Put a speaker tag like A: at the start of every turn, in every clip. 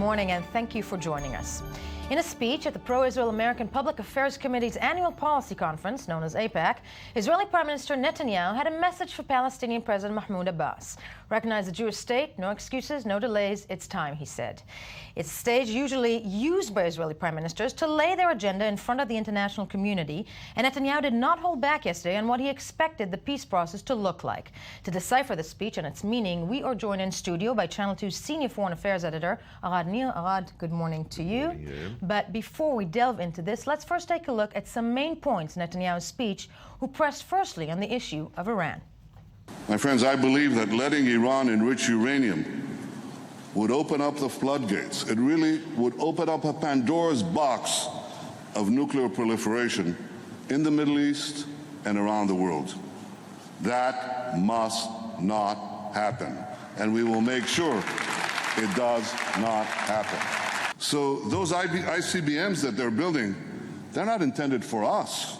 A: morning, and thank you for joining us. In a speech at the Pro-Israel American Public Affairs Committee's annual policy conference, known as AIPAC, Israeli Prime Minister Netanyahu had a message for Palestinian President Mahmoud Abbas. Recognize the Jewish state, no excuses, no delays, it's time, he said. It's a stage usually used by Israeli prime ministers to lay their agenda in front of the international community, and Netanyahu did not hold back yesterday on what he expected the peace process to look like. To decipher the speech and its meaning, we are joined in studio by Channel 2 Senior Foreign Affairs Editor, Arad Nir. Arad, good morning to you.
B: Good morning.
A: But before we delve into this, let's first take a look at some main points in Netanyahu's speech, who pressed firstly on the issue of Iran.
B: My friends, I believe that letting Iran enrich uranium would open up the floodgates. It really would open up a Pandora's box of nuclear proliferation in the Middle East and around the world. That must not happen, and we will make sure it does not happen. So those ICBMs that they're building, they're not intended for us.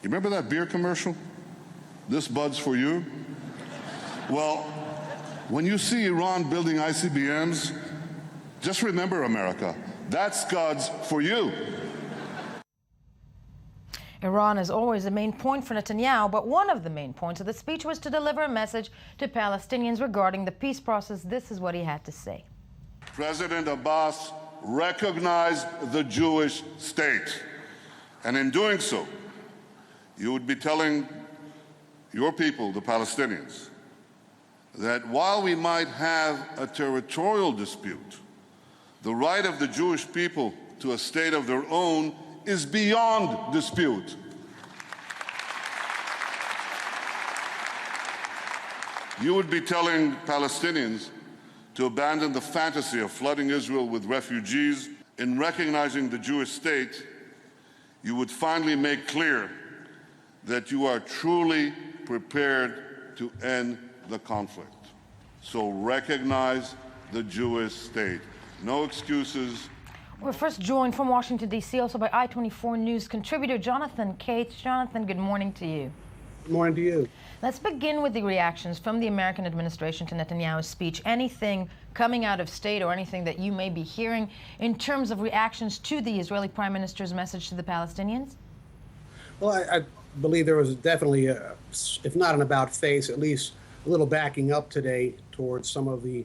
B: You remember that beer commercial? This bud's for you? Well, when you see Iran building ICBMs, just remember, America, that Scud's for you.
A: Iran is always the main point for Netanyahu, but one of the main points of the speech was to deliver a message to Palestinians regarding the peace process. This is what he had to say.
B: President Abbas recognized the Jewish state, and in doing so, you would be telling your people, the Palestinians, that while we might have a territorial dispute, the right of the Jewish people to a state of their own is beyond dispute. You would be telling Palestinians to abandon the fantasy of flooding Israel with refugees. In recognizing the Jewish state, you would finally make clear that you are truly prepared to end the conflict. So recognize the Jewish state. No excuses.
A: We're first joined from Washington, D.C., also by I-24 News contributor Jonathan Cates. Jonathan, good morning to you.
C: Good morning to you.
A: Let's begin with the reactions from the American administration to Netanyahu's speech. Anything coming out of state or anything that you may be hearing in terms of reactions to the Israeli Prime Minister's message to the Palestinians?
C: Well, I believe there was definitely, if not an about-face, at least a little backing up today towards some of the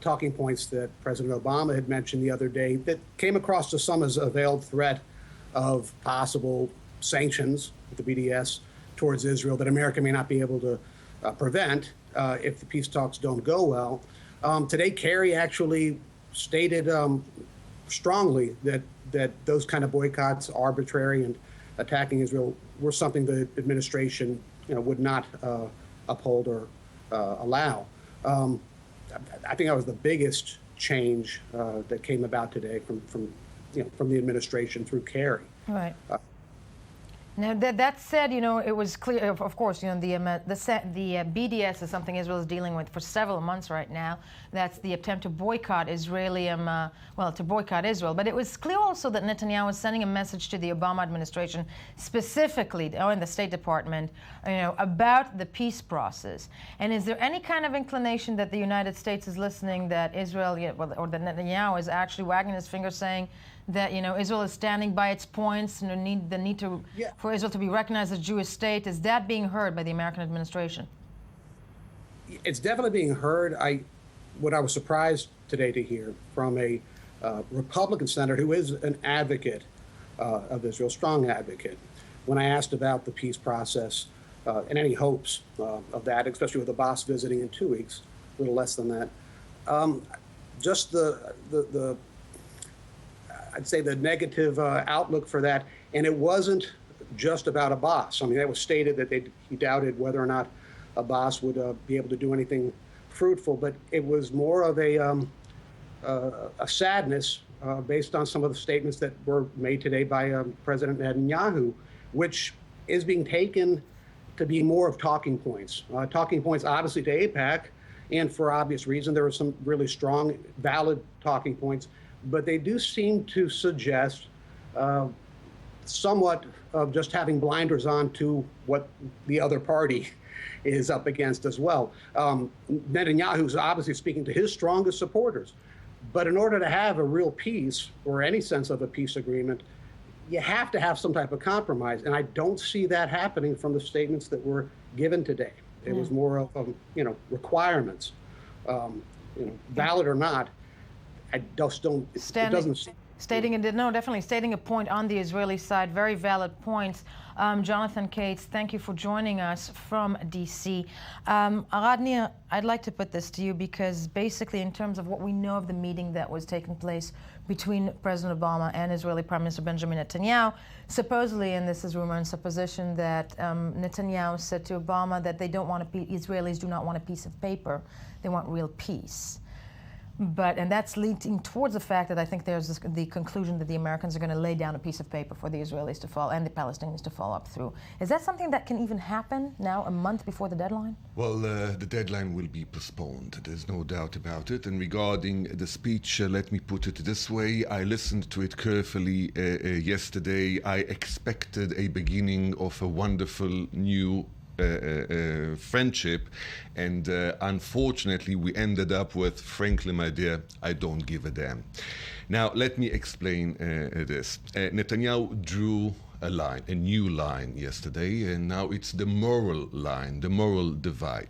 C: talking points that President Obama had mentioned the other day that came across to some as a veiled threat of possible sanctions with the BDS towards Israel that America may not be able to prevent if the peace talks don't go well. Today, Kerry actually stated strongly that those kind of boycotts, arbitrary and attacking Israel, were something the administration would not uphold or allow. I think that was the biggest change that came about today from the administration through Kerry.
A: Right. Now, that said, it was clear, of course, the BDS is something Israel is dealing with for several months right now. That's the attempt to boycott to boycott Israel. But it was clear also that Netanyahu was sending a message to the Obama administration, specifically, in the State Department, about the peace process. And is there any kind of inclination that the United States is listening, that Israel, or that Netanyahu is actually wagging his finger saying that Israel is standing by its points and the need for Israel to be recognized as a Jewish state? Is that being heard by the American administration?
C: It's definitely being heard. What I was surprised today to hear from a Republican senator who is an advocate of Israel, strong advocate, when I asked about the peace process and any hopes of that, especially with Abbas visiting in 2 weeks, a little less than that, just the I'd say the negative outlook for that. And it wasn't just about Abbas. I mean, it was stated that he doubted whether or not Abbas would be able to do anything fruitful, but it was more of a sadness based on some of the statements that were made today by President Netanyahu, which is being taken to be more of talking points. Talking points, obviously, to AIPAC, and for obvious reason, there were some really strong, valid talking points, but they do seem to suggest somewhat of just having blinders on to what the other party is up against as well. Netanyahu's obviously speaking to his strongest supporters, But in order to have a real peace or any sense of a peace agreement, you have to have some type of compromise. And I don't see that happening from the statements that were given today. It was more of, requirements, valid or not. I just don't, it doesn't.
A: Stating a point on the Israeli side, very valid points. Jonathan Cates, thank you for joining us from D.C. Arad Nir, I'd like to put this to you because basically in terms of what we know of the meeting that was taking place between President Obama and Israeli Prime Minister Benjamin Netanyahu, supposedly, and this is rumor and supposition, that Netanyahu said to Obama that they don't want Israelis do not want a piece of paper, they want real peace. And that's leading towards the fact that I think there's the conclusion that the Americans are going to lay down a piece of paper for the Israelis to follow and the Palestinians to follow up through. Is that something that can even happen now, a month before the deadline?
D: Well, the deadline will be postponed. There's no doubt about it. And regarding the speech, let me put it this way. I listened to it carefully yesterday. I expected a beginning of a wonderful new friendship, and unfortunately we ended up with, frankly, my dear, I don't give a damn. Now let me explain this. Netanyahu drew a line, a new line yesterday, and now it's the moral line, the moral divide.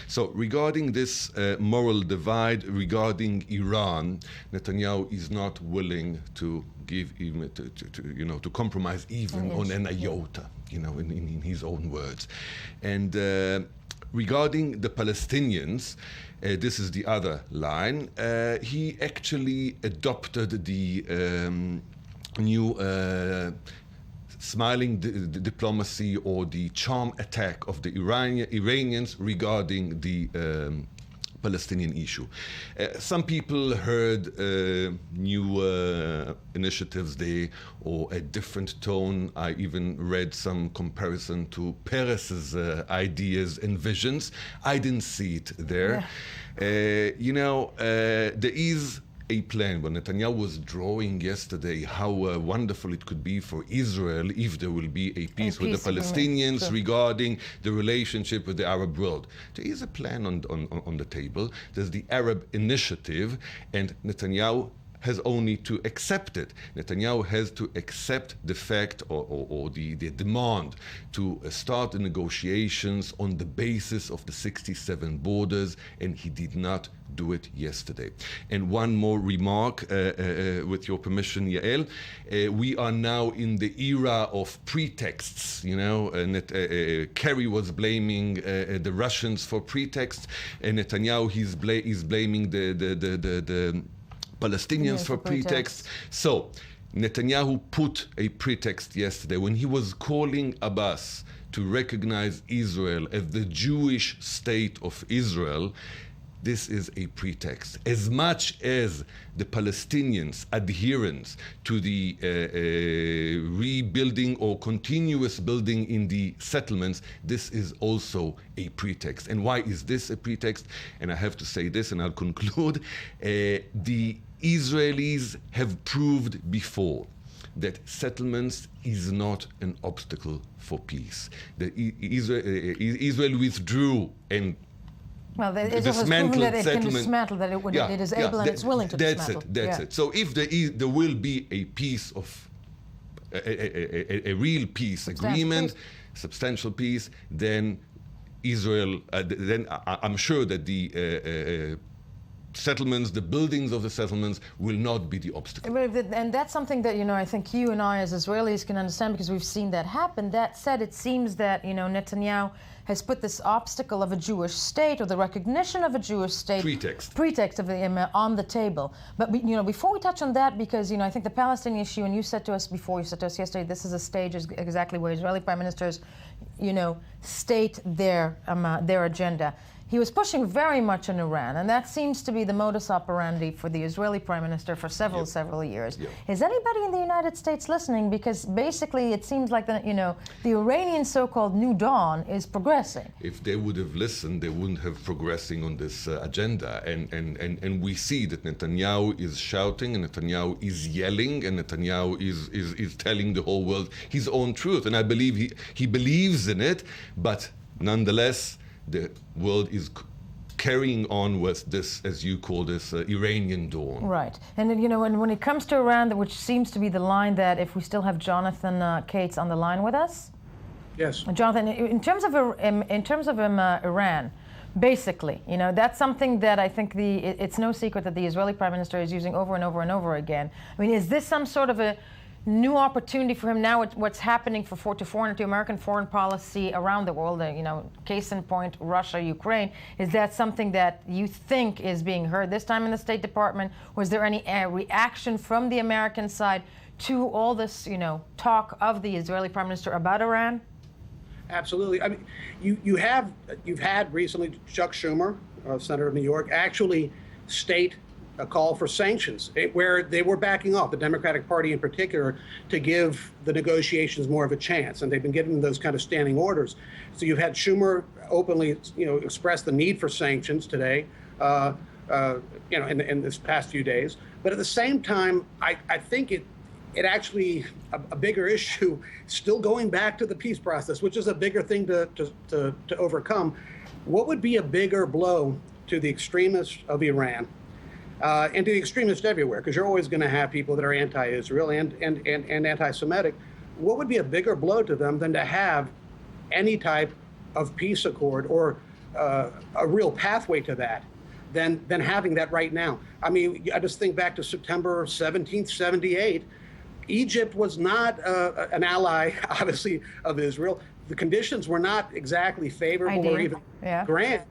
D: So regarding this moral divide, regarding Iran, Netanyahu is not willing to give even to compromise even on an iota, in his own words. And regarding the Palestinians, this is the other line. He actually adopted the new smiling diplomacy or the charm attack of the Iranians regarding the Palestinian issue. Some people heard new initiatives there or a different tone. I even read some comparison to Peres's ideas and visions. I didn't see it there. Yeah. There is a plan. When Netanyahu was drawing yesterday how wonderful it could be for Israel if there will be a peace with the Palestinians regarding the relationship with the Arab world. There is a plan on the table. There's the Arab Initiative, and Netanyahu has only to accept it. Netanyahu has to accept the fact or the demand to start the negotiations on the basis of the 67 borders, and he did not do it yesterday. And one more remark, with your permission, Yael. We are now in the era of pretexts. Kerry was blaming the Russians for pretexts, and Netanyahu is blaming the Palestinians for pretext. So Netanyahu put a pretext yesterday when he was calling Abbas to recognize Israel as the Jewish state of Israel. This is a pretext. As much as the Palestinians' adherence to the rebuilding or continuous building in the settlements, this is also a pretext. And why is this a pretext? And I have to say this, and I'll conclude. The Israelis have proved before that settlements is not an obstacle for peace. Israel withdrew and
A: Israel has proven that it can dismantle, that it is able and it's willing to dismantle.
D: That's it. So if there will be a peace of a real peace agreement, substantial peace, then Israel, then I'm sure that the settlements, the buildings of the settlements will not be the obstacle.
A: And that's something that, I think you and I as Israelis can understand because we've seen that happen. That said, it seems that, Netanyahu has put this obstacle of a Jewish state or the recognition of a Jewish state pretext of on the table. But before we touch on that, because I think the Palestinian issue, and you said to us yesterday, this is a stage exactly where Israeli prime ministers, state their agenda. He was pushing very much on Iran, and that seems to be the modus operandi for the Israeli prime minister for several years. Yep. Is anybody in the United States listening? Because basically it seems like the Iranian so-called New Dawn is progressing.
D: If they would have listened, they wouldn't have progressing on this agenda. And we see that Netanyahu is shouting, and Netanyahu is yelling, and Netanyahu is telling the whole world his own truth. And I believe he believes in it, but nonetheless, the world is carrying on with this, as you call this, Iranian dawn.
A: Right. And then, when it comes to Iran, which seems to be the line that if we still have Jonathan Cates on the line with us.
C: Yes.
A: Jonathan, in terms of Iran, basically, that's something that I think it's no secret that the Israeli Prime Minister is using over and over and over again. I mean, is this some sort of a new opportunity for him now? What's happening to American foreign policy around the world? Case in point, Russia, Ukraine. Is that something that you think is being heard this time in the State Department? Was there any reaction from the American side to all this, talk of the Israeli Prime Minister about Iran?
C: Absolutely. I mean, you've had recently Chuck Schumer, Senator of New York, actually state a call for sanctions, where they were backing off, the Democratic Party in particular, to give the negotiations more of a chance, and they've been given those kind of standing orders. So you've had Schumer openly, express the need for sanctions today, in this past few days. But at the same time, I think it actually a bigger issue, still going back to the peace process, which is a bigger thing to overcome. What would be a bigger blow to the extremists of Iran and to the extremists everywhere? Because you're always going to have people that are anti-Israel and anti-Semitic. What would be a bigger blow to them than to have any type of peace accord or a real pathway to that than having that right now? I mean, I just think back to September 17th, 78. Egypt was not an ally, obviously, of Israel. The conditions were not exactly favorable or even grand.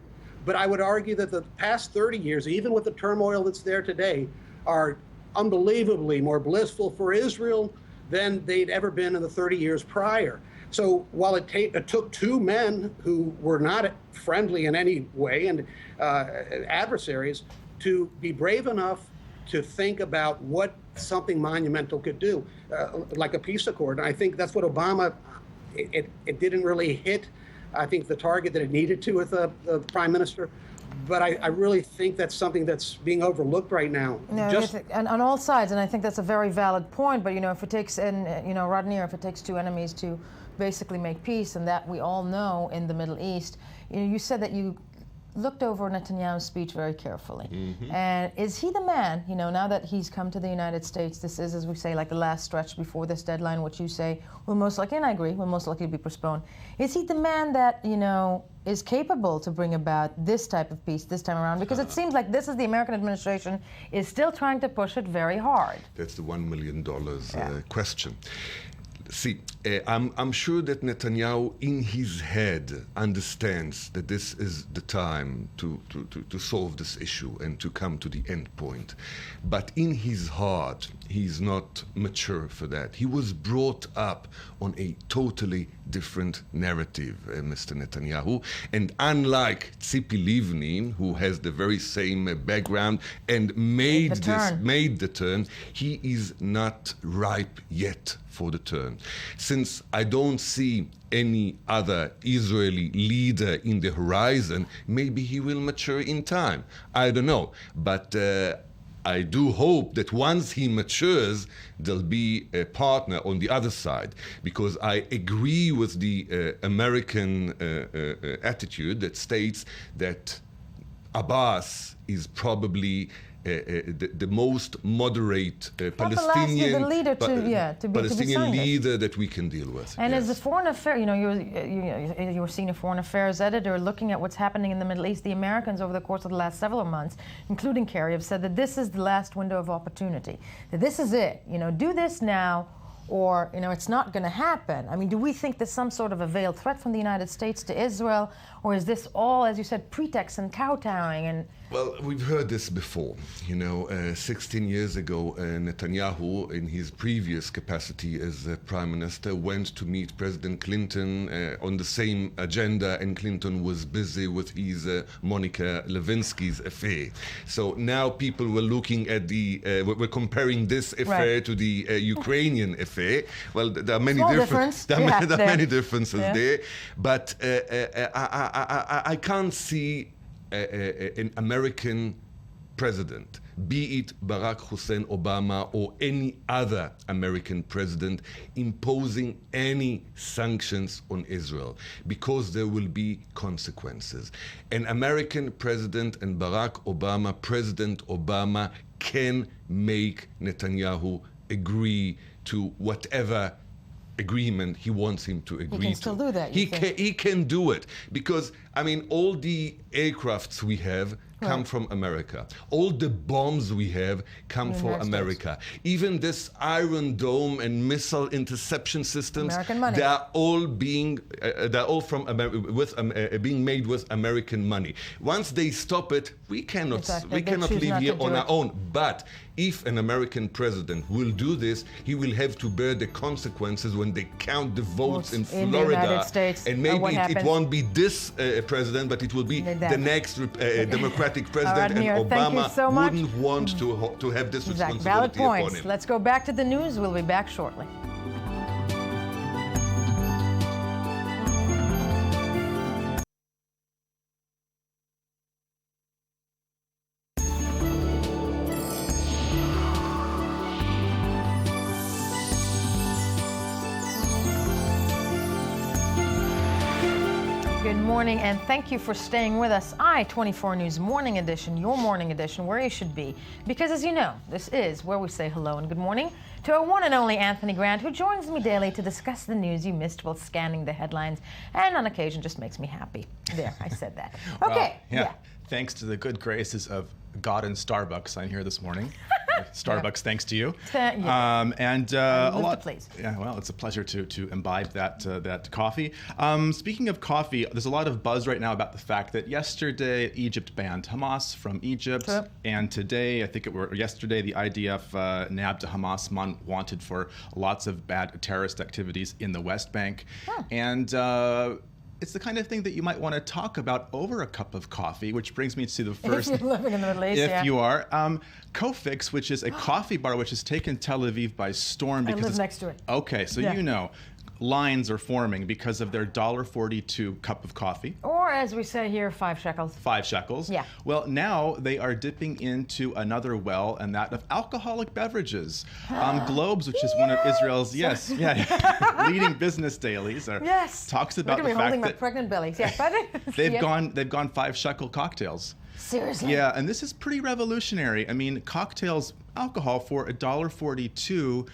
C: But I would argue that the past 30 years, even with the turmoil that's there today, are unbelievably more blissful for Israel than they'd ever been in the 30 years prior. So while it took two men who were not friendly in any way and adversaries to be brave enough to think about what something monumental could do, like a peace accord. And I think that's what Obama, it didn't really hit, I think, the target that it needed to with the prime minister. But I really think that's something that's being overlooked right now.
A: No, and on all sides, and I think that's a very valid point. But if it takes, Rodney, if it takes two enemies to basically make peace, and that we all know in the Middle East, you said that you looked over Netanyahu's speech very carefully. Mm-hmm. And is he the man, now that he's come to the United States, this is, as we say, like the last stretch before this deadline, which you say will most likely, and I agree, will most likely be postponed. Is he the man that, is capable to bring about this type of peace this time around? Because it seems like this is the American administration is still trying to push it very hard.
D: That's the $1 million question. See, I'm sure that Netanyahu in his head understands that this is the time to solve this issue and to come to the end point. But in his heart, he's not mature for that. He was brought up on a totally different narrative, Mr. Netanyahu. And unlike Tzipi Livni, who has the very same background and made the turn, he is not ripe yet for the turn. Since I don't see any other Israeli leader in the horizon, maybe he will mature in time. I don't know. But I do hope that once he matures, there'll be a partner on the other side, because I agree with the American attitude that states that Abbas is probably the most moderate Palestinian leader that we can deal with.
A: And as a foreign affairs, you were senior foreign affairs editor, looking at what's happening in the Middle East. The Americans, over the course of the last several months, including Kerry, have said that this is the last window of opportunity. That this is it. Do this now, or it's not going to happen. I mean, do we think there's some sort of a veiled threat from the United States to Israel, or is this all, as you said, pretext and kowtowing? And
D: well, we've heard this before. 16 years ago, Netanyahu, in his previous capacity as prime minister, went to meet President Clinton on the same agenda, and Clinton was busy with his Monica Lewinsky's affair. So now people were looking at we're comparing this affair to the Ukrainian affair. Well, there are many many differences there, but I can't see an American president be it Barack Hussein Obama or any other American president, imposing any sanctions on Israel, because there will be consequences. An American president and Barack Obama, President Obama, can make Netanyahu agree to whatever agreement he wants him to agree to.
A: He can still do that, you think?
D: He can do it, because, I mean, all the aircrafts we have come from America. All the bombs we have come from
A: United
D: America. Even this Iron Dome and missile interception systems,
A: American money.
D: they are all being being made with American money. Once they stop it, we cannot
A: Exactly.
D: we
A: They
D: cannot
A: choose
D: live
A: not
D: here
A: to do
D: on
A: it.
D: our own. But if an American president will do this, he will have to bear the consequences when they count the votes in
A: in the
D: Florida.
A: United States,
D: And maybe
A: what
D: it
A: happens-
D: won't be this president, but it will be
A: That.
D: the next Democratic president.
A: right, Nir,
D: and
A: thank you
D: Obama
A: so much.
D: wouldn't want to have this
A: Exactly.
D: responsibility
A: Valid
D: upon
A: points.
D: him.
A: Let's go back to the news. We'll be back shortly. Good morning, and thank you for staying with us. I-24 News Morning Edition, your morning edition, where you should be. Because as you know, this is where we say hello and good morning to our one and only Anthony Grant, who joins me daily to discuss the news you missed while scanning the headlines, and on occasion just makes me happy. There, I said that. Okay.
E: Yeah. Thanks to the good graces of God and Starbucks, I'm here this morning. Starbucks, thanks to you.
A: Yeah.
E: And
A: live
E: a
A: to
E: lot.
A: please.
E: Yeah, well, it's a pleasure to imbibe that coffee. Speaking of coffee, there's a lot of buzz right now about the fact that yesterday Egypt banned Hamas from Egypt,
A: Sure.
E: and today, I think yesterday, the IDF nabbed a Hamas wanted for lots of bad terrorist activities in the West Bank, and. It's the kind of thing that you might want to talk about over a cup of coffee, which brings me to the first.
A: If you're living in the Middle East,
E: If
A: yeah.
E: you are. Kofix, which is a coffee bar which has taken Tel Aviv by storm.
A: I
E: because
A: live
E: it's-
A: next to it.
E: Okay, so
A: Yeah.
E: you know. Lines are forming because of their $1.42 cup of coffee.
A: Or as we say here, 5 shekels.
E: 5 shekels.
A: Yeah.
E: Well, now they are dipping into another well, and that of alcoholic beverages. Globes, which is one of Israel's leading business dailies,
A: Yes.
E: talks about
A: Look at
E: the
A: me holding
E: fact
A: my
E: that
A: pregnant bellies. Yeah, but
E: they've
A: yeah.
E: gone 5 shekel cocktails.
A: Seriously.
E: Yeah, and this is pretty revolutionary. I mean, cocktails, alcohol for $1.42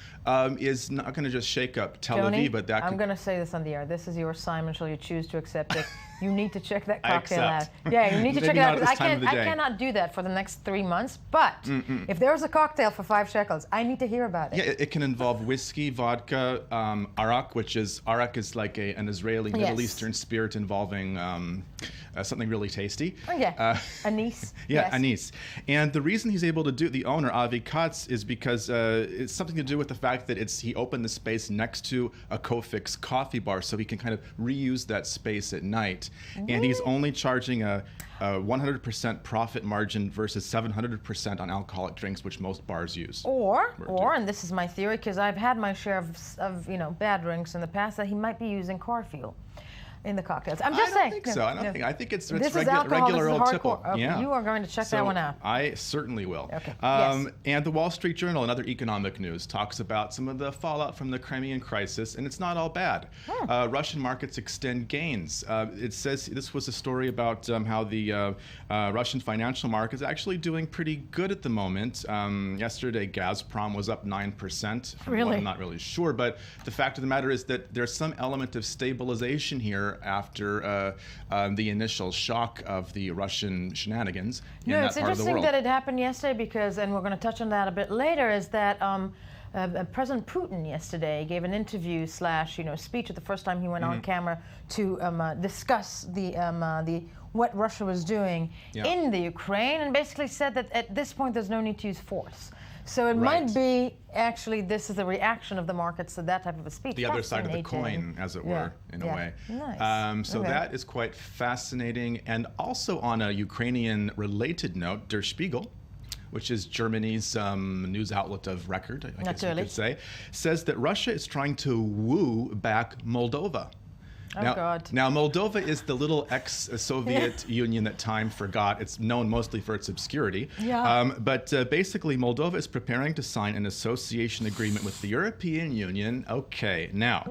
E: is not going to just shake up Tel
A: Tony,
E: Aviv, but that
A: I'm
E: could...
A: going to say this on the air. This is your assignment. Shall you choose to accept it? You need to check that
E: I
A: cocktail out.
E: accept.
A: Yeah, you need to
E: Maybe
A: check it
E: not
A: out.
E: at
A: 'Cause
E: this time of the
A: I
E: day.
A: cannot do that for the next 3 months. But if there's a cocktail for 5 shekels, I need to hear about it.
E: Yeah, it can involve whiskey, vodka, arak, arak is like an Israeli
A: Yes.
E: Middle Eastern spirit involving something really tasty.
A: Oh, yeah. Anise.
E: Yeah,
A: Yes.
E: anise. And the reason he's able to do, the owner, Avi Katz, is because it's something to do with the fact that he opened the space next to a Kofix coffee bar, so he can kind of reuse that space at night. And he's only charging a 100% profit margin versus 700% on alcoholic drinks, which most bars use.
A: Or, and this is my theory, because I've had my share of bad drinks in the past, that he might be using car fuel in the cocktails. I'm just
E: I
A: saying.
E: don't think so. I think it's
A: This is
E: regular
A: alcohol,
E: regular
A: this is
E: old
A: hardcore.
E: tipple.
A: Okay,
E: Yeah.
A: you are going to check that one out.
E: I certainly will.
A: Okay, yes.
E: And the Wall Street Journal, another economic news, talks about some of the fallout from the Crimean crisis, and it's not all bad. Russian markets extend gains. It says this was a story about how the Russian financial market is actually doing pretty good at the moment. Yesterday, Gazprom was up 9%.
A: Really?
E: I'm not really sure, but the fact of the matter is that there's some element of stabilization here after the initial shock of the Russian shenanigans in
A: No,
E: that
A: it's
E: part of the
A: interesting
E: world.
A: that it happened yesterday because, and we're going to touch on that a bit later, is that President Putin yesterday gave an interview / speech at the first time he went on camera to discuss the what Russia was doing in the Ukraine, and basically said that at this point there's no need to use force. So it might be actually this is a reaction of the markets to that type of a speech.
E: The other side of the
A: Fascinating.
E: coin, as it were, in a way.
A: Nice.
E: So
A: Okay.
E: that is quite fascinating. And also on a Ukrainian-related note, Der Spiegel, which is Germany's news outlet of record, I guess you
A: Naturally.
E: could say, says that Russia is trying to woo back Moldova.
A: Oh, God.
E: Now, Moldova is the little ex-Soviet Union that time forgot. It's known mostly for its obscurity.
A: Yeah.
E: But basically, Moldova is preparing to sign an association agreement with the European Union. Okay, now.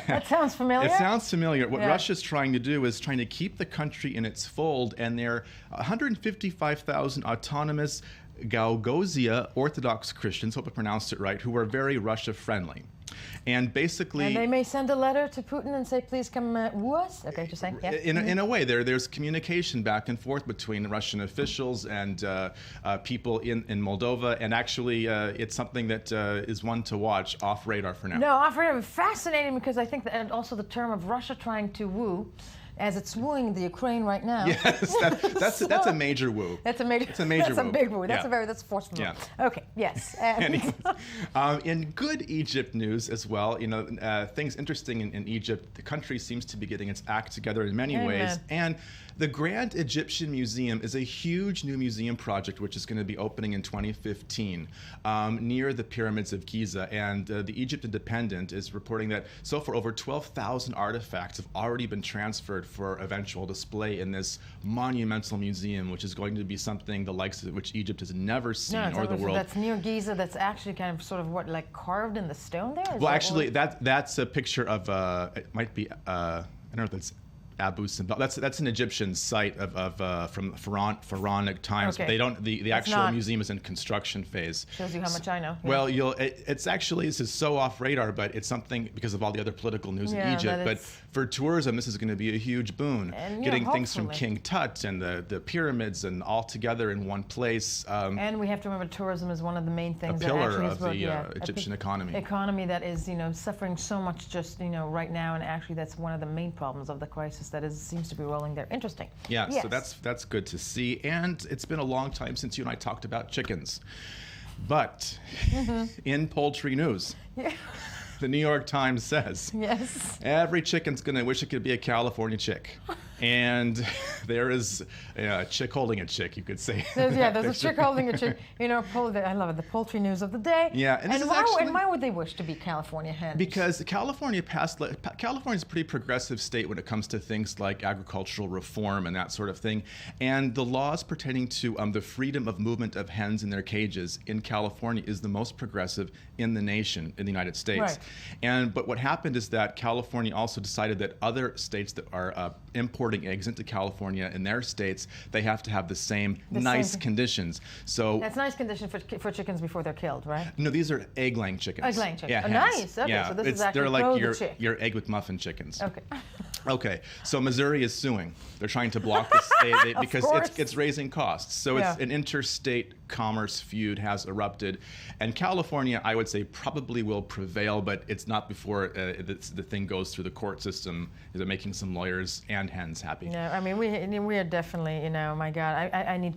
A: That sounds familiar.
E: It sounds familiar. What
A: Yeah.
E: Russia's trying to do is trying to keep the country in its fold, and there are 155,000 autonomous Gagauzia Orthodox Christians, hope I pronounced it right, who are very Russia-friendly. And basically...
A: And they may send a letter to Putin and say, please come woo us? Okay, just saying. Yeah.
E: In a way, there's communication back and forth between Russian officials and people in Moldova, and actually it's something that is one to watch off radar for now.
A: No, off radar, fascinating, because I think that, and also the term of Russia trying to woo, as it's wooing the Ukraine right now.
E: Yes, that's a major woo.
A: That's a major.
E: It's a major
A: That's
E: woo.
A: a big woo. That's
E: Yeah.
A: that's forceful.
E: Yeah.
A: Okay. Yes.
E: Anyways, in good Egypt news as well, things interesting in Egypt. The country seems to be getting its act together in many
A: Amen.
E: ways, and the Grand Egyptian Museum is a huge new museum project which is going to be opening in 2015 near the pyramids of Giza. And the Egypt Independent is reporting that so far over 12,000 artifacts have already been transferred for eventual display in this monumental museum, which is going to be something the likes of which Egypt has never seen,
A: No,
E: or the world.
A: That's near Giza. That's actually kind of sort of what, like carved in the stone there? Is
E: Well,
A: that
E: actually,
A: what-
E: that's a picture of it might be I don't know if that's Abu Simbel. That's an Egyptian site of from pharaonic times.
A: Okay.
E: But they don't. The
A: It's
E: actual
A: not-
E: museum is in construction phase.
A: Shows you how much I know. Yeah.
E: Well, it's actually, this is so off radar, but it's something because of all the other political news
A: Yeah,
E: in Egypt.
A: that
E: But
A: it's-
E: for tourism, this is going to be a huge boon.
A: And, yeah,
E: getting things from
A: hopefully.
E: King Tut and the pyramids and all together in one place.
A: And we have to remember tourism is one of the main things that
E: pillar
A: actually
E: of
A: is both,
E: the,
A: yeah,
E: Egyptian economy.
A: Economy that is, suffering so much just, right now, and actually that's one of the main problems of the crisis that seems to be rolling there. Interesting.
E: Yeah,
A: Yes.
E: so that's good to see. And it's been a long time since you and I talked about chickens. But in poultry news,
A: Yeah.
E: the New York Times says
A: Yes.
E: every chicken's going to wish it could be a California chick. And there is a chick holding a chick, you could say.
A: There's a chick holding a chick. I love it. The poultry news of the day.
E: Yeah, and this is
A: why,
E: actually-
A: and why would they wish to be California hens?
E: Because California's a pretty progressive state when it comes to things like agricultural reform and that sort of thing. And the laws pertaining to the freedom of movement of hens in their cages in California is the most progressive in the nation, in the United States.
A: Right.
E: But what happened is that California also decided that other states that are importing eggs into California in their states, they have to have the same nice
A: same-
E: conditions. So
A: That's nice condition for chickens before they're killed, right?
E: no, these are egg-laying chickens.
A: Egg-laying chickens.
E: Yeah,
A: Oh,
E: hens.
A: nice. Okay,
E: yeah,
A: so this is actually
E: they're like
A: pro the
E: your
A: chick.
E: your egg with muffin chickens.
A: Okay.
E: Okay, so Missouri is suing. They're trying to block this because
A: course.
E: it's raising costs. So it's
A: Yeah.
E: an interstate commerce feud has erupted, and California, I would say, probably will prevail, but it's not before the thing goes through the court system. They're making some lawyers and hens happy.
A: No, I mean we are definitely, my God, I need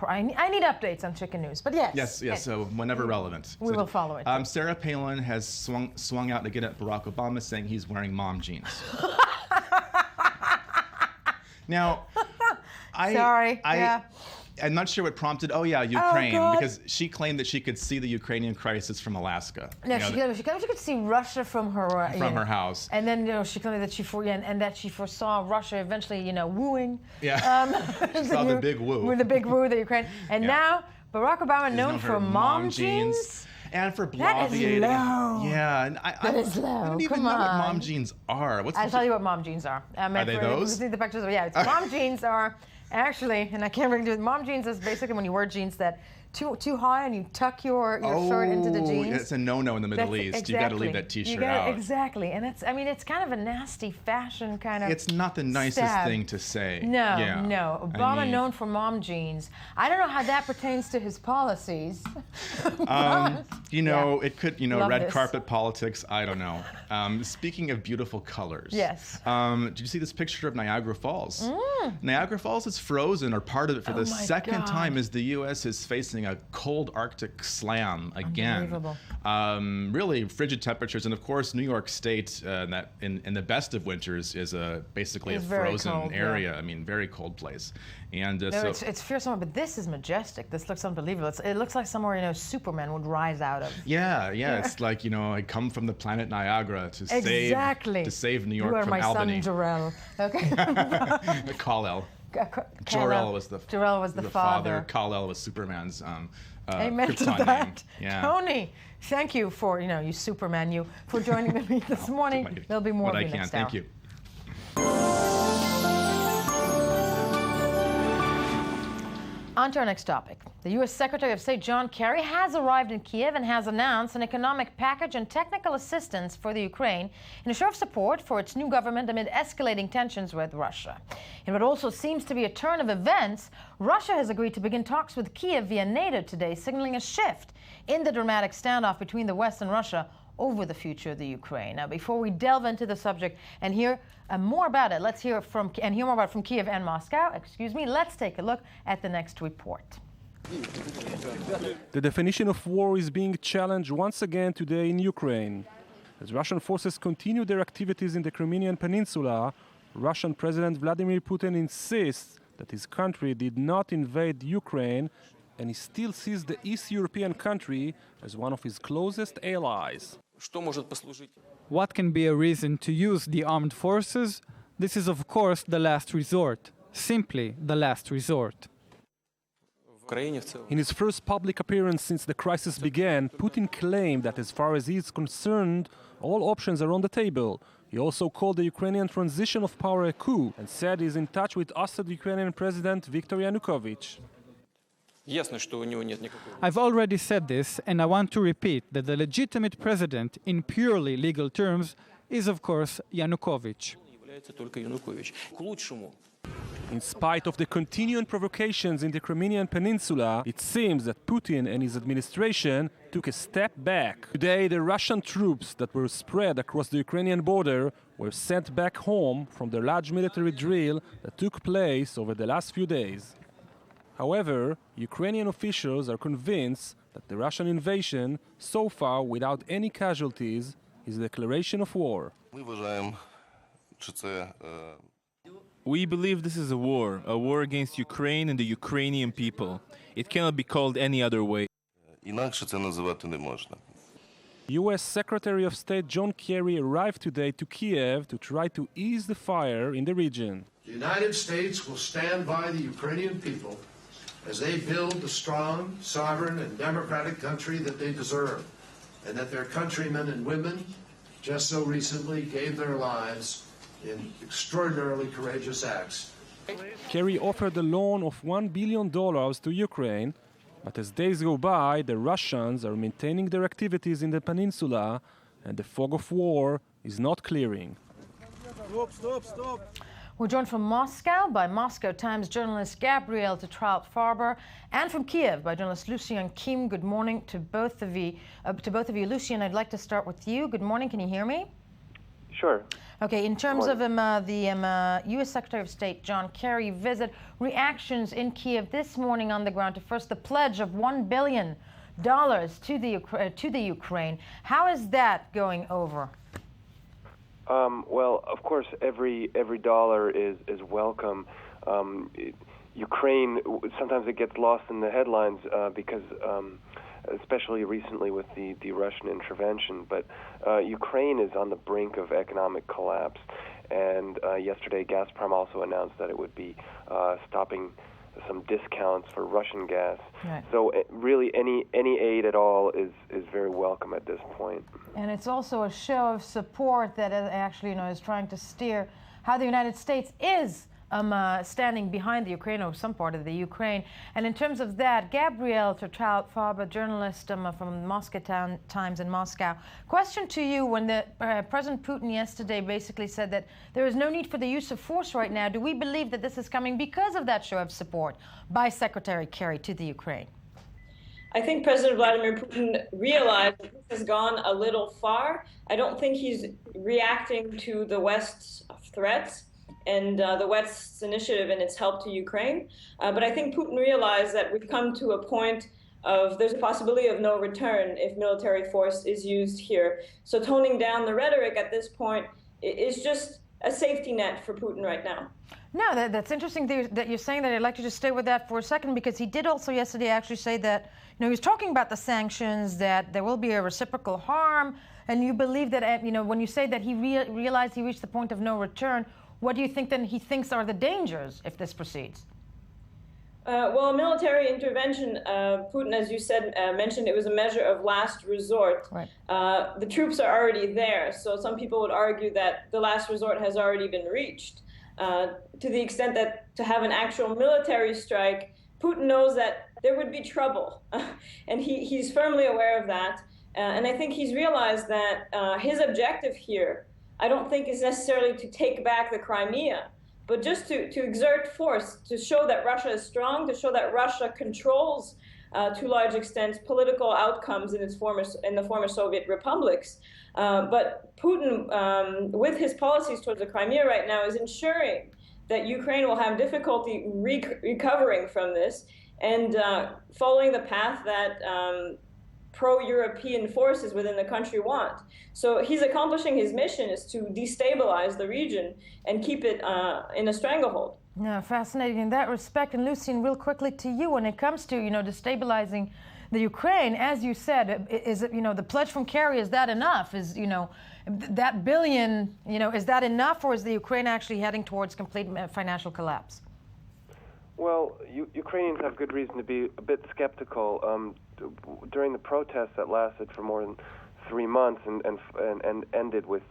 A: I need updates on chicken news. But yes.
E: Yes. So whenever relevant,
A: We will follow it.
E: Sarah Palin has swung out again at Barack Obama, saying he's wearing mom jeans. Now,
A: Sorry, yeah.
E: I'm not sure what prompted. Oh yeah, Ukraine,
A: God.
E: because she claimed that she could see the Ukrainian crisis from Alaska.
A: No,
E: You know,
A: she could see Russia from her
E: her house.
A: and then she claimed that that she foresaw Russia eventually wooing.
E: Yeah. She saw the big woo.
A: With the big woo, the Ukraine, and
E: Yeah.
A: now Barack Obama
E: She's
A: known
E: for
A: for mom jeans.
E: And for
A: That is
E: bloviating.
A: low.
E: Yeah, and
A: That is low.
E: I don't even
A: Come
E: know what mom
A: on.
E: jeans are. What's
A: I'll
E: the
A: tell you what mom jeans are.
E: Are they those?
A: See the pictures of, it's mom jeans are actually, and I can't really do it. Mom jeans is basically when you wear jeans that too high and you tuck your shirt into the jeans.
E: It's a no-no in the Middle
A: That's-
E: East. You got to leave
A: exactly.
E: that T-shirt
A: You gotta-
E: out.
A: Exactly, and it's kind of a nasty fashion kind of.
E: It's not the nicest
A: stab.
E: thing to say.
A: No,
E: Yeah.
A: no.
E: I
A: Obama
E: mean-
A: known for mom jeans. I don't know how that pertains to his policies.
E: It could,
A: Love
E: red
A: this.
E: carpet politics. I don't know. Speaking of beautiful colors.
A: Yes.
E: Did you see this picture of Niagara Falls? Niagara Falls is frozen, or part of it, for the
A: my
E: second
A: God.
E: time as the U.S. is facing experiencing a cold Arctic slam again.
A: Unbelievable.
E: Really frigid temperatures, and of course, New York State, that in the best of winters, is basically
A: It's
E: a
A: very
E: frozen
A: cold,
E: area. I mean, very cold place. And
A: No, it's fearsome, but this is majestic. This looks unbelievable. It looks like somewhere Superman would rise out of.
E: yeah, it's like I come from the planet Niagara to save New York
A: you are
E: from
A: my
E: Albany.
A: son, Jarrell. Okay.
E: Kal-El. Jor-El was the father. Kal-El was Superman's
A: Amen to
E: Krypton
A: that.
E: name. Yeah.
A: Tony, thank you for you Superman for joining me this morning. There'll be more of you next hour.
E: Thank you.
A: On to our next topic. The U.S. Secretary of State John Kerry has arrived in Kiev and has announced an economic package and technical assistance for the Ukraine in a show of support for its new government amid escalating tensions with Russia. In what also seems to be a turn of events, Russia has agreed to begin talks with Kiev via NATO today, signaling a shift in the dramatic standoff between the West and Russia over the future of the Ukraine. Now, before we delve into the subject and hear more about it, let's hear more about it from Kiev and Moscow. Let's take a look at the next report.
F: The definition of war is being challenged once again today in Ukraine. As Russian forces continue their activities in the Crimean Peninsula, Russian President Vladimir Putin insists that his country did not invade Ukraine, and he still sees the East European country as one of his closest allies.
G: What can be a reason to use the armed forces? This is, of course, the last resort. Simply the last resort.
F: In his first public appearance since the crisis began, Putin claimed that as far as he is concerned, all options are on the table. He also called the Ukrainian transition of power a coup and said he is in touch with ousted Ukrainian President Viktor Yanukovych.
G: I've already said this, and I want to repeat that the legitimate president, in purely legal terms, is of course Yanukovych.
F: In spite of the continuing provocations in the Crimean Peninsula, it seems that Putin and his administration took a step back. Today, the Russian troops that were spread across the Ukrainian border were sent back home from the large military drill that took place over the last few days. However, Ukrainian officials are convinced that the Russian invasion, so far without any casualties, is a declaration of war.
H: We believe this is a war against Ukraine and the Ukrainian people. It cannot be called any other way.
F: U.S. Secretary of State John Kerry arrived today to Kiev to try to ease the fire in the region.
I: The United States will stand by the Ukrainian people as they build the strong, sovereign, and democratic country that they deserve, and that their countrymen and women just so recently gave their lives in extraordinarily courageous acts.
F: Kerry offered a loan of $1 billion to Ukraine, but as days go by, the Russians are maintaining their activities in the peninsula, and the fog of war is not clearing.
A: We're joined from Moscow by Moscow Times journalist Gabrielle Tetrault-Farber, and from Kiev by journalist Lucien Kim. Good morning to both of you. Lucien, I'd like to start with you. Good morning. Can you hear me?
J: Sure.
A: Okay. In terms of the U.S. Secretary of State John Kerry visit, reactions in Kiev this morning on the ground to first the pledge of $1 billion to the Ukraine. How is that going over?
J: Well, of course, every dollar is welcome. Ukraine, sometimes it gets lost in the headlines because, especially recently with the Russian intervention, but Ukraine is on the brink of economic collapse. And yesterday, Gazprom also announced that it would be stopping some discounts for Russian gas.
A: Right.
J: So really, any aid at all is very welcome at this point.
A: And it's also a show of support that actually, is trying to steer how the United States is standing behind the Ukraine, or some part of the Ukraine. And in terms of that, Gabrielle Tetrault-Farber, journalist from Moscow Times in Moscow. Question to you: when the President Putin yesterday basically said that there is no need for the use of force right now, do we believe that this is coming because of that show of support by Secretary Kerry to the Ukraine?
K: I think President Vladimir Putin realized that this has gone a little far. I don't think he's reacting to the West's threats and the West's initiative and its help to Ukraine. But I think Putin realized that we've come to a point there's a possibility of no return if military force is used here. So toning down the rhetoric at this point is just a safety net for Putin right now.
A: No, that's interesting that you're saying that. I'd like to just stay with that for a second, because he did also yesterday actually say that, he was talking about the sanctions, that there will be a reciprocal harm, and you believe that, when you say that he realized he reached the point of no return, what do you think then he thinks are the dangers if this proceeds?
K: Well, military intervention, Putin, as you said, mentioned it was a measure of last resort.
A: Right.
K: The troops are already there, so some people would argue that the last resort has already been reached. To the extent that to have an actual military strike, Putin knows that there would be trouble, and he's firmly aware of that. And I think he's realized that his objective here, I don't think is necessarily to take back the Crimea, but just to exert force, to show that Russia is strong, to show that Russia controls, to large extent, political outcomes in the former Soviet republics. But Putin, with his policies towards the Crimea right now, is ensuring that Ukraine will have difficulty recovering from this and following the path that pro-European forces within the country want. So he's accomplishing his mission, is to destabilize the region and keep it in a stranglehold.
A: Yeah, fascinating in that respect. And Lucien, real quickly to you, when it comes to, destabilizing the Ukraine, as you said, is it, the pledge from Kerry, is that enough? Is, that billion, is that enough, or is the Ukraine actually heading towards complete financial collapse?
J: Well, Ukrainians have good reason to be a bit skeptical. During the protests that lasted for more than 3 months and ended with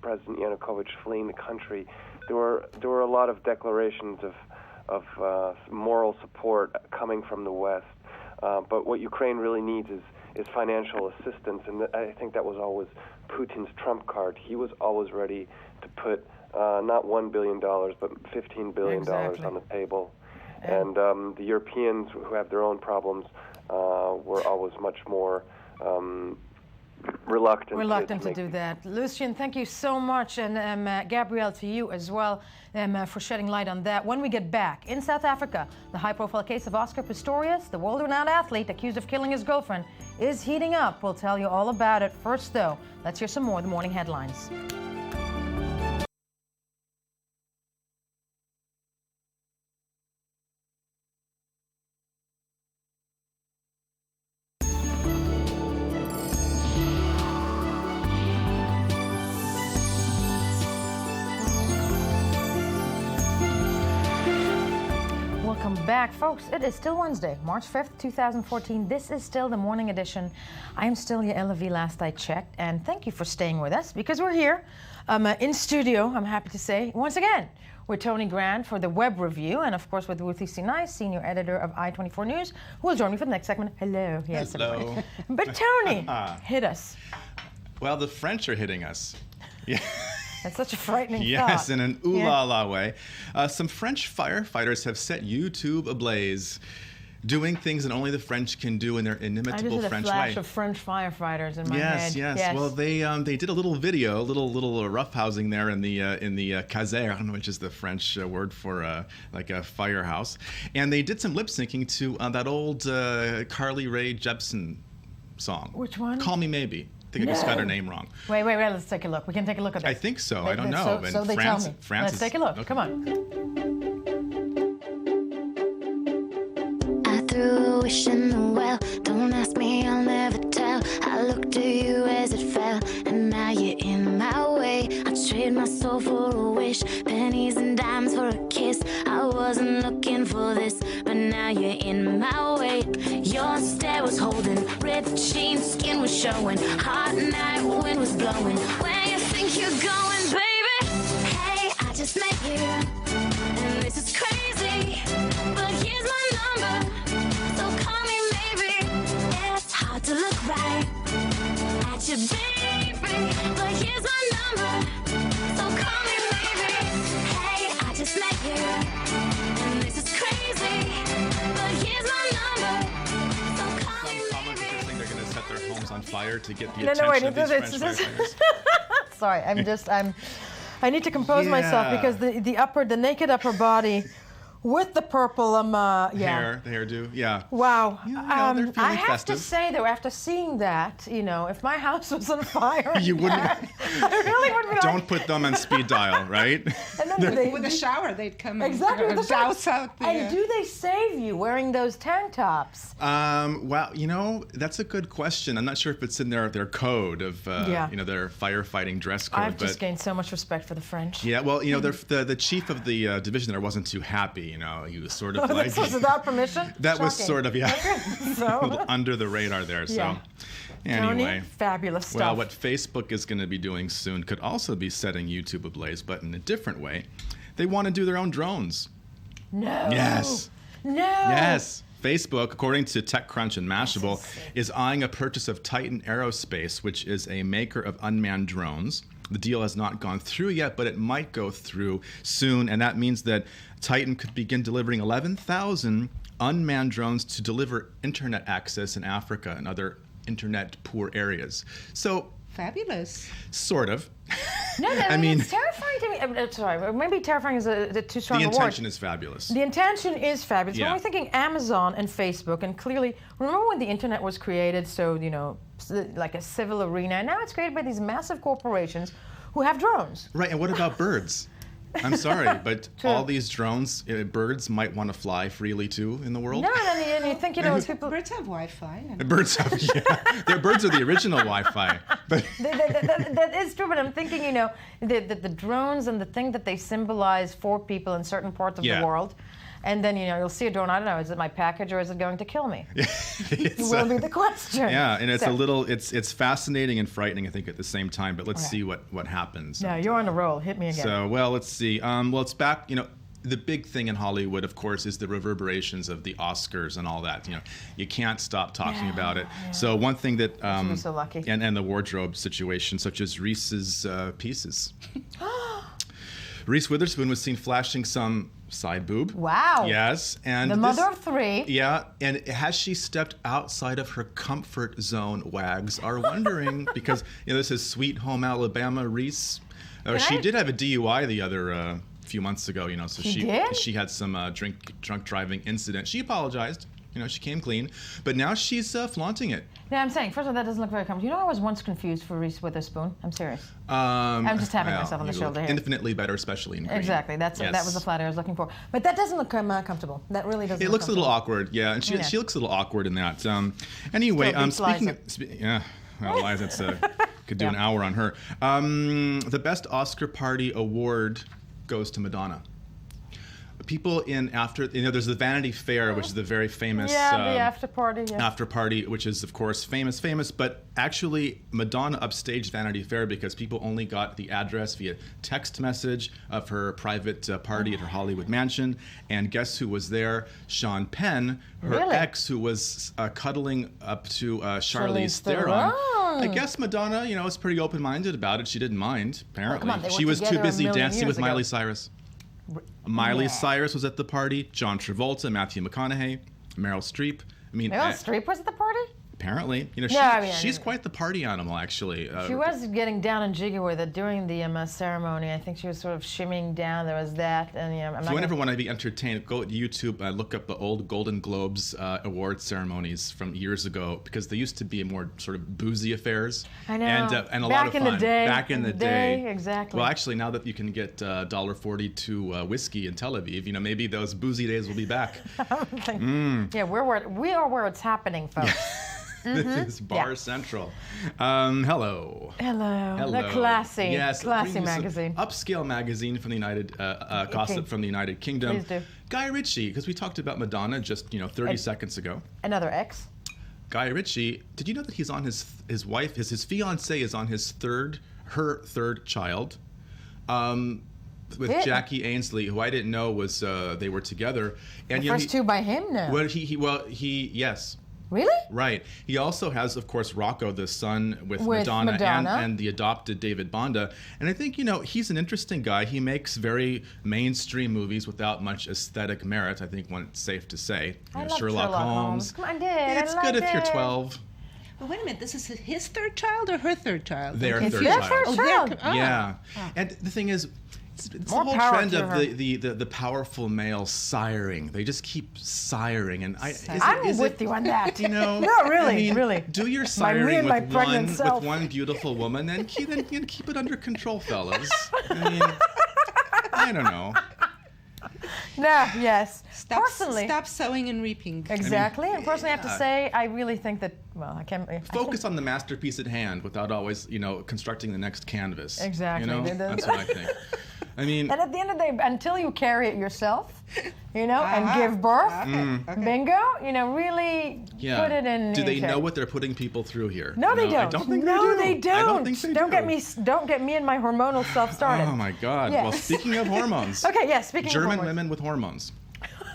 J: President Yanukovych fleeing the country, there were a lot of declarations of moral support coming from the West. But what Ukraine really needs is financial assistance, and I think that was always Putin's trump card. He was always ready to put not $1 billion, but $15 billion on the table. And the Europeans, who have their own problems, were always much more reluctant
A: to do that. Lucien, thank you so much, and Gabrielle, to you as well, for shedding light on that. When we get back, in South Africa, the high-profile case of Oscar Pistorius, the world-renowned athlete accused of killing his girlfriend, is heating up. We'll tell you all about it. First, though, let's hear some more of the morning headlines. Welcome back, folks. It is still Wednesday, March 5th, 2014. This is still the morning edition. I'm still Yael Levi, last I checked, and thank you for staying with us, because we're here in studio, I'm happy to say, once again, with Tony Grant for the web review, and of course with Ruthie Sinai, senior editor of I-24 News, who will join me for the next segment. Hello. Yes,
E: hello.
A: But Tony, hit us.
E: Well, the French are hitting us. Yeah.
A: That's such a frightening thought.
E: Yes, in an ooh-la-la way. Some French firefighters have set YouTube ablaze, doing things that only the French can do in their inimitable French way.
A: I just had a flash of French firefighters in my head.
E: Yes. Well, they did a little video, a little roughhousing there in the caserne, which is the French word for like a firehouse, and they did some lip syncing to that old Carly Rae Jepsen song.
A: Which one?
E: Call Me Maybe. I think I just got her name wrong.
A: Wait, let's take a look. We can take a look at this.
E: I think so. I don't know.
A: So they tell me.
E: France
A: let's take a look. Okay. Come on.
L: I threw a wish in the well. Don't ask me, I'll never tell. I looked at you as it fell, and now you're in my way. I trade my soul for a wish, pennies and dimes for a kiss. I wasn't looking for this, but now you're in my way. Your stare was holding, ripped jeans, skin was showing, hot night, wind was blowing. Where you think you're going, baby? Hey, I just met you, and this is crazy, but here's my number, so call me maybe. It's hard to look right at you, baby, but here's my number, so call me maybe. Hey, I just met you, and this is crazy, but here's my number.
E: They're going to set their homes on fire to get the attention of these French firefighters.
A: Sorry, I need to compose myself, because the naked upper body with the purple
E: hair, the hairdo, yeah.
A: Wow.
E: Yeah, they're feeling
A: I have
E: festive.
A: to say, though, after seeing that, if my house was on fire,
E: You wouldn't.
A: I really would be like,
E: Don't put them on speed dial, right?
A: and then
M: With a shower, they'd come
A: exactly
M: and
A: with the
M: douse out the...
A: And do they save you wearing those tank tops?
E: Well, that's a good question. I'm not sure if it's in their code of, their firefighting dress code.
A: I've just gained so much respect for the French.
E: Yeah, well, the chief of the division there wasn't too happy. He was sort of like...
A: This was without permission?
E: That was
A: Shocking.
E: sort of, yeah,
A: So?
E: under the radar there. So,
A: Yeah.
E: anyway.
A: Tony, fabulous stuff.
E: Well, what Facebook is going to be doing soon could also be setting YouTube ablaze, but in a different way. They want to do their own drones.
A: No.
E: Yes.
A: No.
E: Yes. Facebook, according to TechCrunch and Mashable, is eyeing a purchase of Titan Aerospace, which is a maker of unmanned drones. The deal has not gone through yet, but it might go through soon, and that means that Titan could begin delivering 11,000 unmanned drones to deliver internet access in Africa and other internet-poor areas. So,
M: fabulous.
E: Sort of.
A: No, I mean, it's terrifying to me. Sorry, maybe terrifying is a too strong a word.
E: The intention is fabulous.
A: The intention is fabulous.
E: Yeah.
A: When we're thinking Amazon and Facebook, and clearly, remember when the internet was created, so, like a civil arena, and now it's created by these massive corporations who have drones.
E: Right, and what about birds? I'm sorry, but all these drones, birds might want to fly freely too in the world.
A: No, and you think, people...
M: Birds have Wi-Fi.
E: Birds have, their birds are the original Wi-Fi. But
A: that is true, but I'm thinking, the drones and the thing that they symbolize for people in certain parts of the world. And then, you'll see a drone, I don't know, is it my package or is it going to kill me? Will be the question.
E: Yeah, and it's it's fascinating and frightening, I think, at the same time, but let's see what happens.
A: No, you're on a roll. Hit me again.
E: So, well, let's see. It's back, the big thing in Hollywood, of course, is the reverberations of the Oscars and all that. You can't stop talking about it. Yeah. So one thing that...
A: You're so lucky.
E: And the wardrobe situation, such as Reese's pieces. Reese Witherspoon was seen flashing some side boob.
A: Wow.
E: Yes. And
A: the mother of three.
E: Yeah. And has she stepped outside of her comfort zone, wags are wondering, because this is Sweet Home Alabama Reese. She did have a DUI the other few months ago, so she had some drunk driving incident. She apologized. She came clean, but now she's flaunting it.
A: Yeah, I'm saying, first of all, that doesn't look very comfortable. I was once confused for Reese Witherspoon. I'm serious. I'm just tapping myself on the shoulder here.
E: Infinitely better, especially in green.
A: Exactly. That was the flat I was looking for. But that doesn't look comfortable. That really doesn't.
E: It looks a little awkward, yeah, and she looks a little awkward in that. Anyway, speaking of, Liza, could do an hour on her. The best Oscar party award goes to Madonna. People there's the Vanity Fair, which is the very famous
A: the after party. Yeah.
E: After party, which is of course famous, but actually Madonna upstaged Vanity Fair because people only got the address via text message of her private party at her Hollywood mansion. And guess who was there? Sean Penn, her ex, who was cuddling up to Charlize Theron. I guess Madonna, was pretty open-minded about it. She didn't mind, apparently. She was too busy dancing with Miley Cyrus. Miley Cyrus was at the party. John Travolta, Matthew McConaughey, Meryl Streep.
A: Meryl Streep was at the party?
E: Apparently, she's quite the party animal, actually.
A: She was getting down and jiggy with it during the ceremony. I think she was sort of shimmying down. There was that, and
E: if you ever want to be entertained, go to YouTube, look up the old Golden Globes award ceremonies from years ago, because they used to be more sort of boozy affairs.
A: I know.
E: And a lot of fun.
A: Back in the day, exactly.
E: Well, actually, now that you can get $1.42 whiskey in Tel Aviv, maybe those boozy days will be back.
A: Yeah, we are where it's happening, folks.
E: This is Bar Central. Hello.
A: The classy magazine.
E: Upscale magazine from the United gossip from the United Kingdom.
A: Please do.
E: Guy Ritchie, because we talked about Madonna just 30 seconds ago.
A: Another ex.
E: Guy Ritchie. Did you know that he's on his wife? His fiance is on her third child. With Jackie Ainsley, who I didn't know was they were together. And
A: the first two by him now.
E: Well, yes.
A: Really?
E: Right. He also has, of course, Rocco, the son with Madonna. And the adopted David Bonda. And I think, he's an interesting guy. He makes very mainstream movies without much aesthetic merit, I think it's safe to say.
A: I love
E: Sherlock Holmes.
A: Come on, Dad.
E: It's good if you're 12.
M: But wait a minute, this is his third child or her third child?
E: Their third child.
A: Their third child.
E: Yeah. And the thing is, It's
A: More
E: the whole
A: power
E: trend
A: to
E: of
A: her.
E: the powerful male siring. They just keep siring, and
A: I'm with you on that.
E: You know,
A: No, really,
E: I mean,
A: really.
E: do your
A: Me
E: siring
A: and my pregnant self.
E: with one beautiful woman, and keep it under control, fellas. I mean, I don't know.
A: No, yes. Personally,
M: Stop sowing and reaping.
A: exactly. And personally, I have to
E: yeah.
A: say, I really think that. Well, I can't.
E: Focus on the masterpiece at hand without always, constructing the next canvas.
A: Exactly.
E: That's what I think. I mean,
A: And at the end of the day, until you carry it yourself, and give birth,
M: Okay.
A: bingo, really
E: yeah.
A: put it in.
E: Do they
A: in
E: know
A: check.
E: what they're putting people through here?
A: No, they don't.
E: I don't think
A: no,
E: they do. I don't think they
A: Don't
E: do.
A: don't get me and my hormonal self started.
E: Oh my God.
A: Yes.
E: Well, speaking of hormones.
A: Okay, yes. Speaking
E: German
A: of hormones.
E: women with hormones.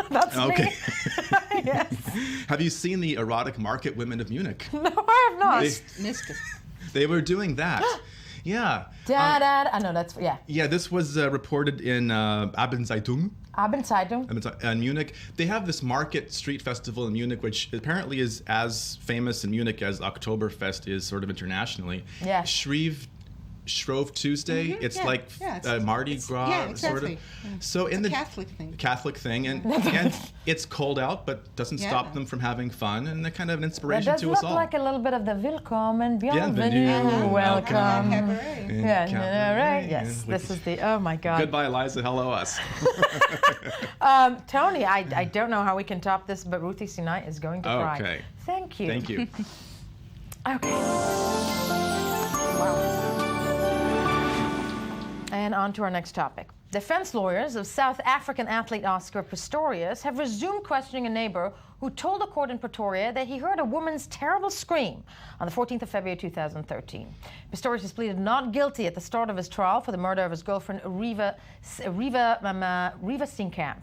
A: That's
E: Okay.
A: me. Yes.
E: Have you seen the erotic market women of Munich?
A: No, I have not.
M: Missed it.
E: They were doing that. Yeah.
A: I know that's yeah.
E: Yeah, this was reported in Abendzeitung.
A: Abendzeitung.
E: In Munich. They have this market street festival in Munich, which apparently is as famous in Munich as Oktoberfest is sort of internationally.
A: Yeah.
E: Shrove Tuesday.
M: Mhm,
E: It's
M: yeah,
E: like
M: yeah, it's-
E: Mardi Gras,
M: yeah,
E: sort
M: exactly.
E: of.
M: Yeah.
E: So in
M: It's a
E: the
M: Catholic thing.
E: and it's cold out, but doesn't
M: Yeah.
E: stop them from having fun, and they're kind of an
A: That
E: inspiration
A: does
E: to
A: look
E: us all.
A: like a little bit of the Willkommen,
E: Bienvenue,
A: Bienvenue, welcome.
M: Cabaret.
A: Yeah,
E: Cabaret.
A: right. Yes, this is the. Oh my God.
E: Goodbye, Liza. Hello, us.
A: Tony, I don't know how we can top this, but Ruthie Sinai is going to cry.
E: Okay.
A: Thank you.
E: Thank you.
A: Okay. Wow. And on to our next topic. Defense lawyers of South African athlete Oscar Pistorius have resumed questioning a neighbor who told a court in Pretoria that he heard a woman's terrible scream on the 14th of February 2013. Pistorius has pleaded not guilty at the start of his trial for the murder of his girlfriend Riva Steenkamp.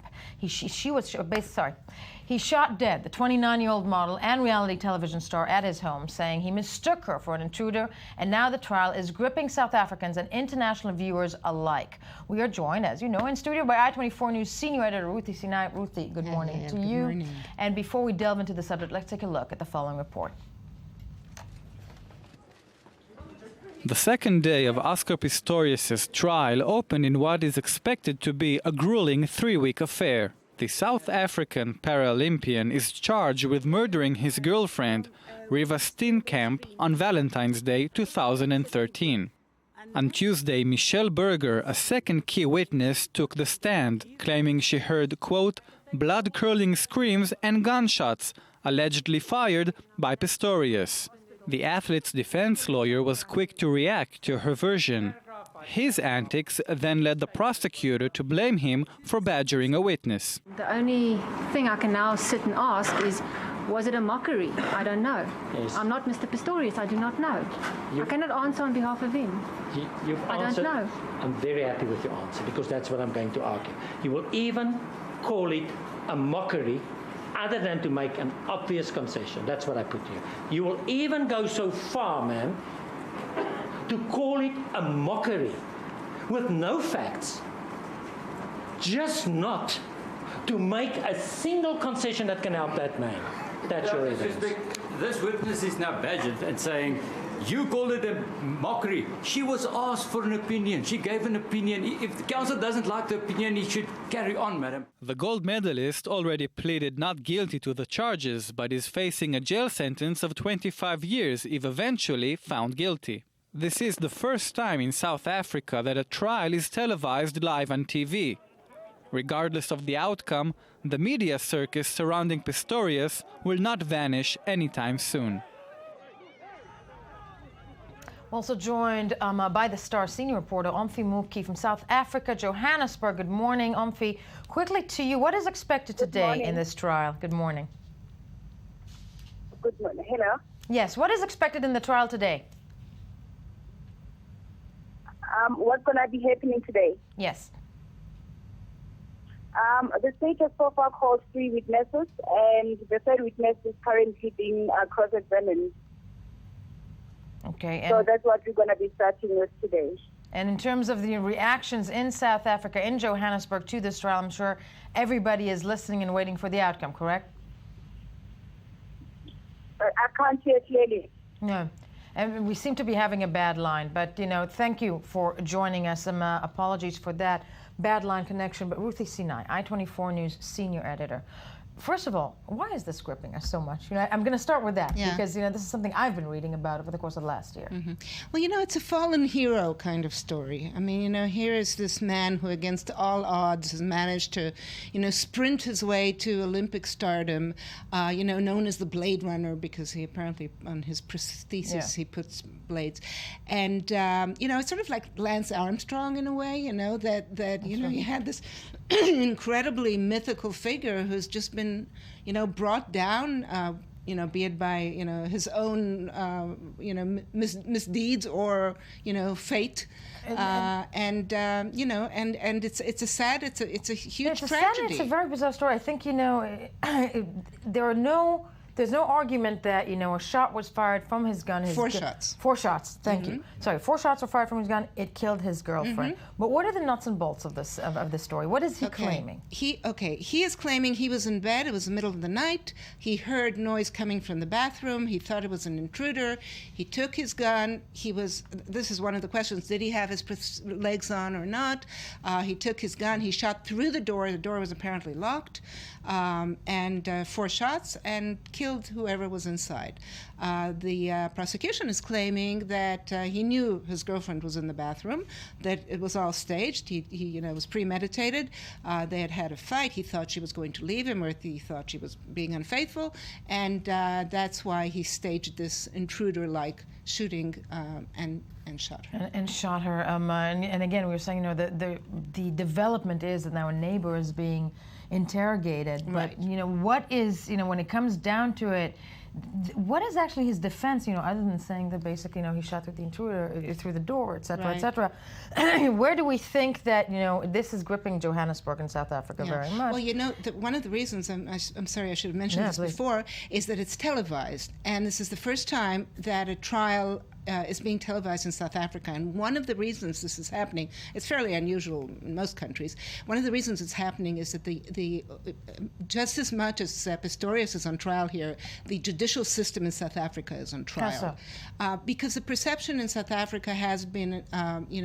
A: He shot dead the 29-year-old model and reality television star at his home, saying he mistook her for an intruder, and now the trial is gripping South Africans and international viewers alike. We are joined, as you know, in studio by I24 News senior editor Ruthie Sinai. Ruthie, good morning to
M: good
A: you.
M: morning.
A: And before we delve into the subject, let's take a look at the following report.
G: The second day of Oscar Pistorius' trial opened in what is expected to be a grueling 3-week affair. The South African Paralympian is charged with murdering his girlfriend, Riva Steenkamp, on Valentine's Day 2013. On Tuesday, Michelle Berger, a second key witness, took the stand, claiming she heard, quote, blood-curdling screams and gunshots, allegedly fired by Pistorius. The athlete's defense lawyer was quick to react to her version. His antics then led the prosecutor to blame him for badgering a witness.
N: The only thing I can now sit and ask is, was it a mockery? I don't know.
O: Yes.
N: I'm not Mr. Pistorius, I do not know. I cannot answer on behalf of him.
O: You've
N: I don't
O: answered.
N: know.
O: I'm very happy with your answer because that's what I'm going to argue. You will even call it a mockery other than to make an obvious concession. That's what I put here. You will even go so far, ma'am, to call it a mockery with no facts, just not to make a single concession that can help that man. That's your evidence.
P: This witness is now badgered and saying, you called it a mockery. She was asked for an opinion. She gave an opinion. If the counsel doesn't like the opinion, he should carry on, madam.
G: The gold medalist already pleaded not guilty to the charges, but is facing a jail sentence of 25 years if eventually found guilty. This is the first time in South Africa that a trial is televised live on TV. Regardless of the outcome, the media circus surrounding Pistorius will not vanish anytime soon.
A: Also joined by the Star senior reporter Omfi Mupki from South Africa, Johannesburg. Good morning, Omfi. Quickly to you, what is expected today in this trial? Good morning.
Q: Good morning. Hello.
A: Yes, what is expected in the trial today?
Q: What's going to be happening today?
A: Yes.
Q: The state has so far called 3 witnesses, and the third witness is currently being cross-examined.
A: Okay.
Q: So that's what we're going to be starting with today.
A: And in terms of the reactions in South Africa, in Johannesburg, to this trial, I'm sure everybody is listening and waiting for the outcome, correct?
Q: I can't hear clearly.
A: No. And we seem to be having a bad line, but thank you for joining us. Apologies for that bad line connection. But Ruthie Sinai, I24 News senior editor. First of all, why is this gripping us so much? I'm going to start with that because this is something I've been reading about over the course of last year.
R: Mm-hmm. Well, it's a fallen hero kind of story. I mean, here is this man who, against all odds, has managed to, sprint his way to Olympic stardom. Known as the Blade Runner because he apparently on his prosthesis he puts blades, and it's sort of like Lance Armstrong in a way. You had this incredibly mythical figure who's just been, brought down, be it by, his own, misdeeds or, fate, and it's a sad, it's a huge tragedy.
A: It's a very bizarre story. I think there's no argument that a shot was fired from his gun.
R: Four shots.
A: 4 shots. Thank you. Sorry, 4 shots were fired from his gun. It killed his girlfriend. But what are the nuts and bolts of this story? What is he claiming?
R: He is claiming he was in bed. It was the middle of the night. He heard noise coming from the bathroom. He thought it was an intruder. He took his gun. This is one of the questions. Did he have his legs on or not? He took his gun. He shot through the door. The door was apparently locked. And 4 shots and killed whoever was inside. The prosecution is claiming that he knew his girlfriend was in the bathroom, that it was all staged. He was premeditated. They had a fight. He thought she was going to leave him, or he thought she was being unfaithful, and that's why he staged this intruder-like shooting and shot her.
A: And shot her. And again, we were saying, the development is that now a neighbor is being interrogated.
R: Right.
A: But what is, when it comes down to it, what is actually his defense? Other than saying that basically, he shot through the intruder, through the door, et cetera, et cetera. Where do we think that this is gripping Johannesburg in South Africa very much?
R: Well, one of the reasons I'm sorry, I should have mentioned this before, is that it's televised, and this is the first time that a trial is being televised in South Africa. And one of the reasons this is happening, it's fairly unusual in most countries, one of the reasons it's happening is that the just as much as Pistorius is on trial here, the judicial system in South Africa is on trial. Because the perception in South Africa has been,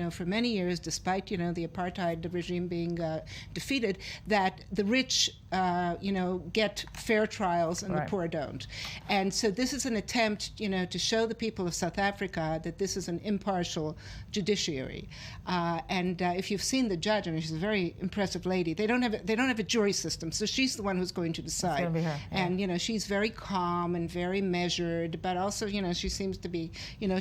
R: for many years, despite, the apartheid regime being defeated, that the rich, get fair trials and the poor don't. And so this is an attempt, to show the people of South Africa that this is an impartial judiciary. And if you've seen the judge, she's a very impressive lady. They don't have a jury system, so she's the one who's going to decide.
A: It's gonna be her.
R: And she's very calm and very measured, but also she seems to be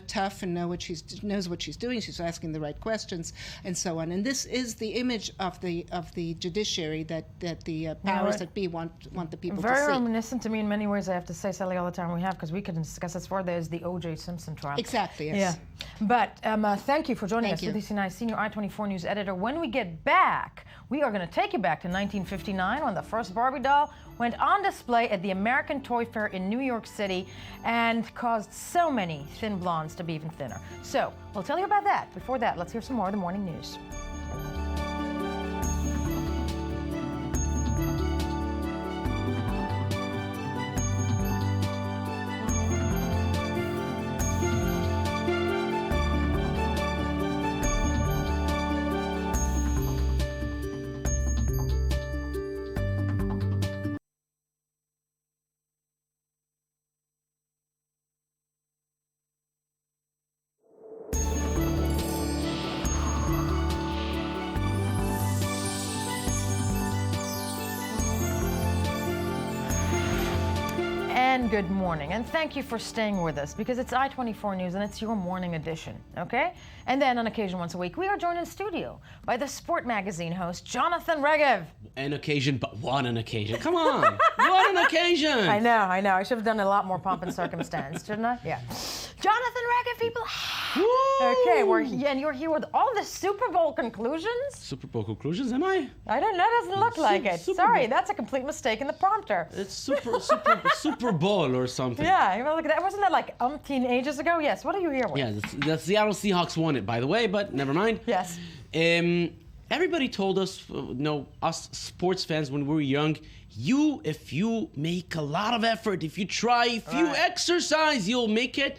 R: tough and knows what she's doing. She's asking the right questions and so on. And this is the image of the judiciary that the powers that be want the people to see.
A: Very reminiscent to me in many ways. I have to say, Sally, all the time we have, because we can discuss this further, is the O.J. Simpson trial.
R: Exactly. Yes.
A: Yeah. But thank you for joining us,
R: Thank you.
A: Ruthie Sinai, senior I24 News editor. When we get back, we are going to take you back to 1959 when the first Barbie doll went on display at the American Toy Fair in New York City and caused so many thin blondes to be even thinner. So we'll tell you about that. Before that, let's hear some more of the morning news. And good morning, and thank you for staying with us, because it's I24 News and it's your morning edition, okay? And then on occasion once a week, we are joined in studio by the Sport Magazine host, Jonathan Regev.
S: An occasion, but what an occasion. Come on, what an occasion.
A: I know. I should have done a lot more pomp and circumstance, shouldn't I? Yeah. Jonathan Regev, people. Okay, and you're here with all the Super Bowl conclusions?
S: Super Bowl conclusions, am I?
A: I don't know, doesn't look like it. Sorry, that's a complete mistake in the prompter.
S: It's Super Bowl or something.
A: Yeah, look at that. Wasn't that like umpteen ages ago? Yes, what are you here with?
S: Yeah, the Seattle Seahawks won it, by the way, but never mind.
A: Yes.
S: Everybody told us, us sports fans when we were young, if you make a lot of effort, if you try, if you exercise, you'll make it.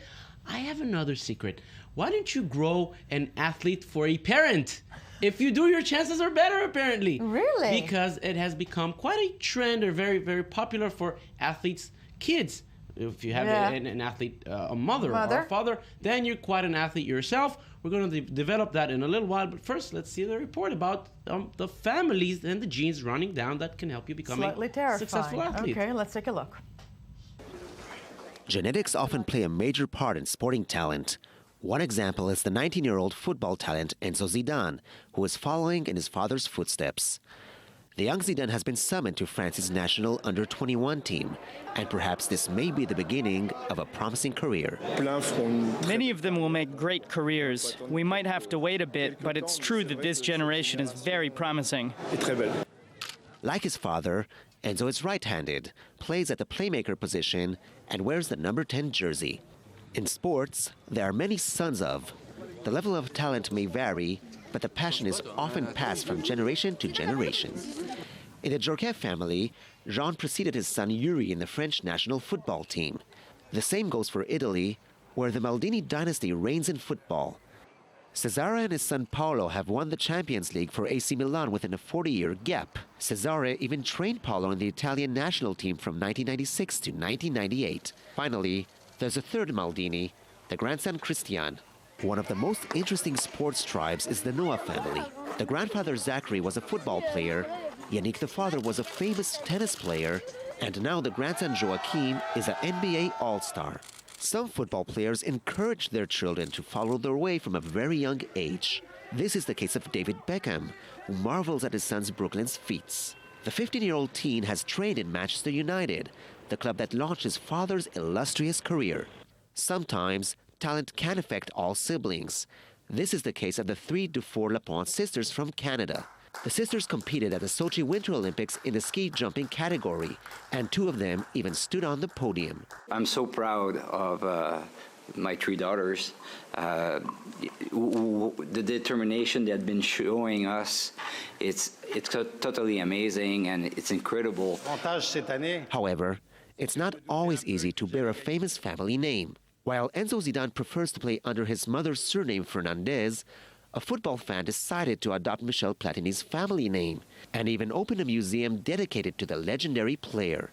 S: I have another secret. Why don't you grow an athlete for a parent? If you do, your chances are better, apparently.
A: Really?
S: Because it has become quite a trend, or very, very popular for athletes' kids. If you have an athlete, a mother or a father, then you're quite an athlete yourself. We're going to develop that in a little while. But first, let's see the report about the families and the genes running down that can help you become a successful athlete.
A: Okay, let's take a look.
T: Genetics often play a major part in sporting talent. One example is the 19-year-old football talent Enzo Zidane, who is following in his father's footsteps. The young Zidane has been summoned to France's national under-21 team, and perhaps this may be the beginning of a promising career.
U: Many of them will make great careers. We might have to wait a bit, but it's true that this generation is very promising.
T: Like his father, Enzo is right-handed, plays at the playmaker position, and wears the number 10 jersey. In sports, there are many sons of. The level of talent may vary, but the passion is often passed from generation to generation. In the Djorkaeff family, Jean preceded his son Yuri in the French national football team. The same goes for Italy, where the Maldini dynasty reigns in football. Cesare and his son Paolo have won the Champions League for AC Milan within a 40-year gap. Cesare even trained Paolo in the Italian national team from 1996 to 1998. Finally, there's a third Maldini, the grandson Christian. One of the most interesting sports tribes is the Noah family. The grandfather Zachary was a football player, Yannick the father was a famous tennis player, and now the grandson Joachim is an NBA All-Star. Some football players encourage their children to follow their way from a very young age. This is the case of David Beckham, who marvels at his son's Brooklyn's feats. The 15-year-old teen has trained in Manchester United, the club that launched his father's illustrious career. Sometimes, talent can affect all siblings. This is the case of the 3 Dufour-Lapointe sisters from Canada. The sisters competed at the Sochi Winter Olympics in the ski jumping category, and 2 of them even stood on the podium.
V: I'm so proud of my 3 daughters. The determination they had been showing us, it's totally amazing and it's incredible.
T: However, it's not always easy to bear a famous family name. While Enzo Zidane prefers to play under his mother's surname Fernandez, a football fan decided to adopt Michel Platini's family name and even opened a museum dedicated to the legendary player.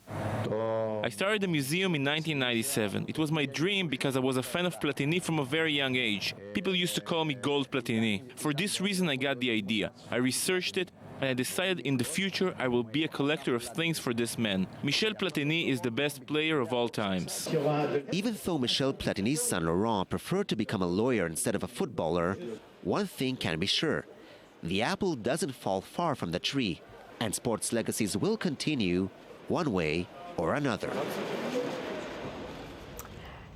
H: I started the museum in 1997. It was my dream because I was a fan of Platini from a very young age. People used to call me Gold Platini. For this reason, I got the idea. I researched it, and I decided in the future I will be a collector of things for this man. Michel Platini is the best player of all times.
T: Even though Michel Platini's son Laurent preferred to become a lawyer instead of a footballer, one thing can be sure: the apple doesn't fall far from the tree, and sports legacies will continue one way or another.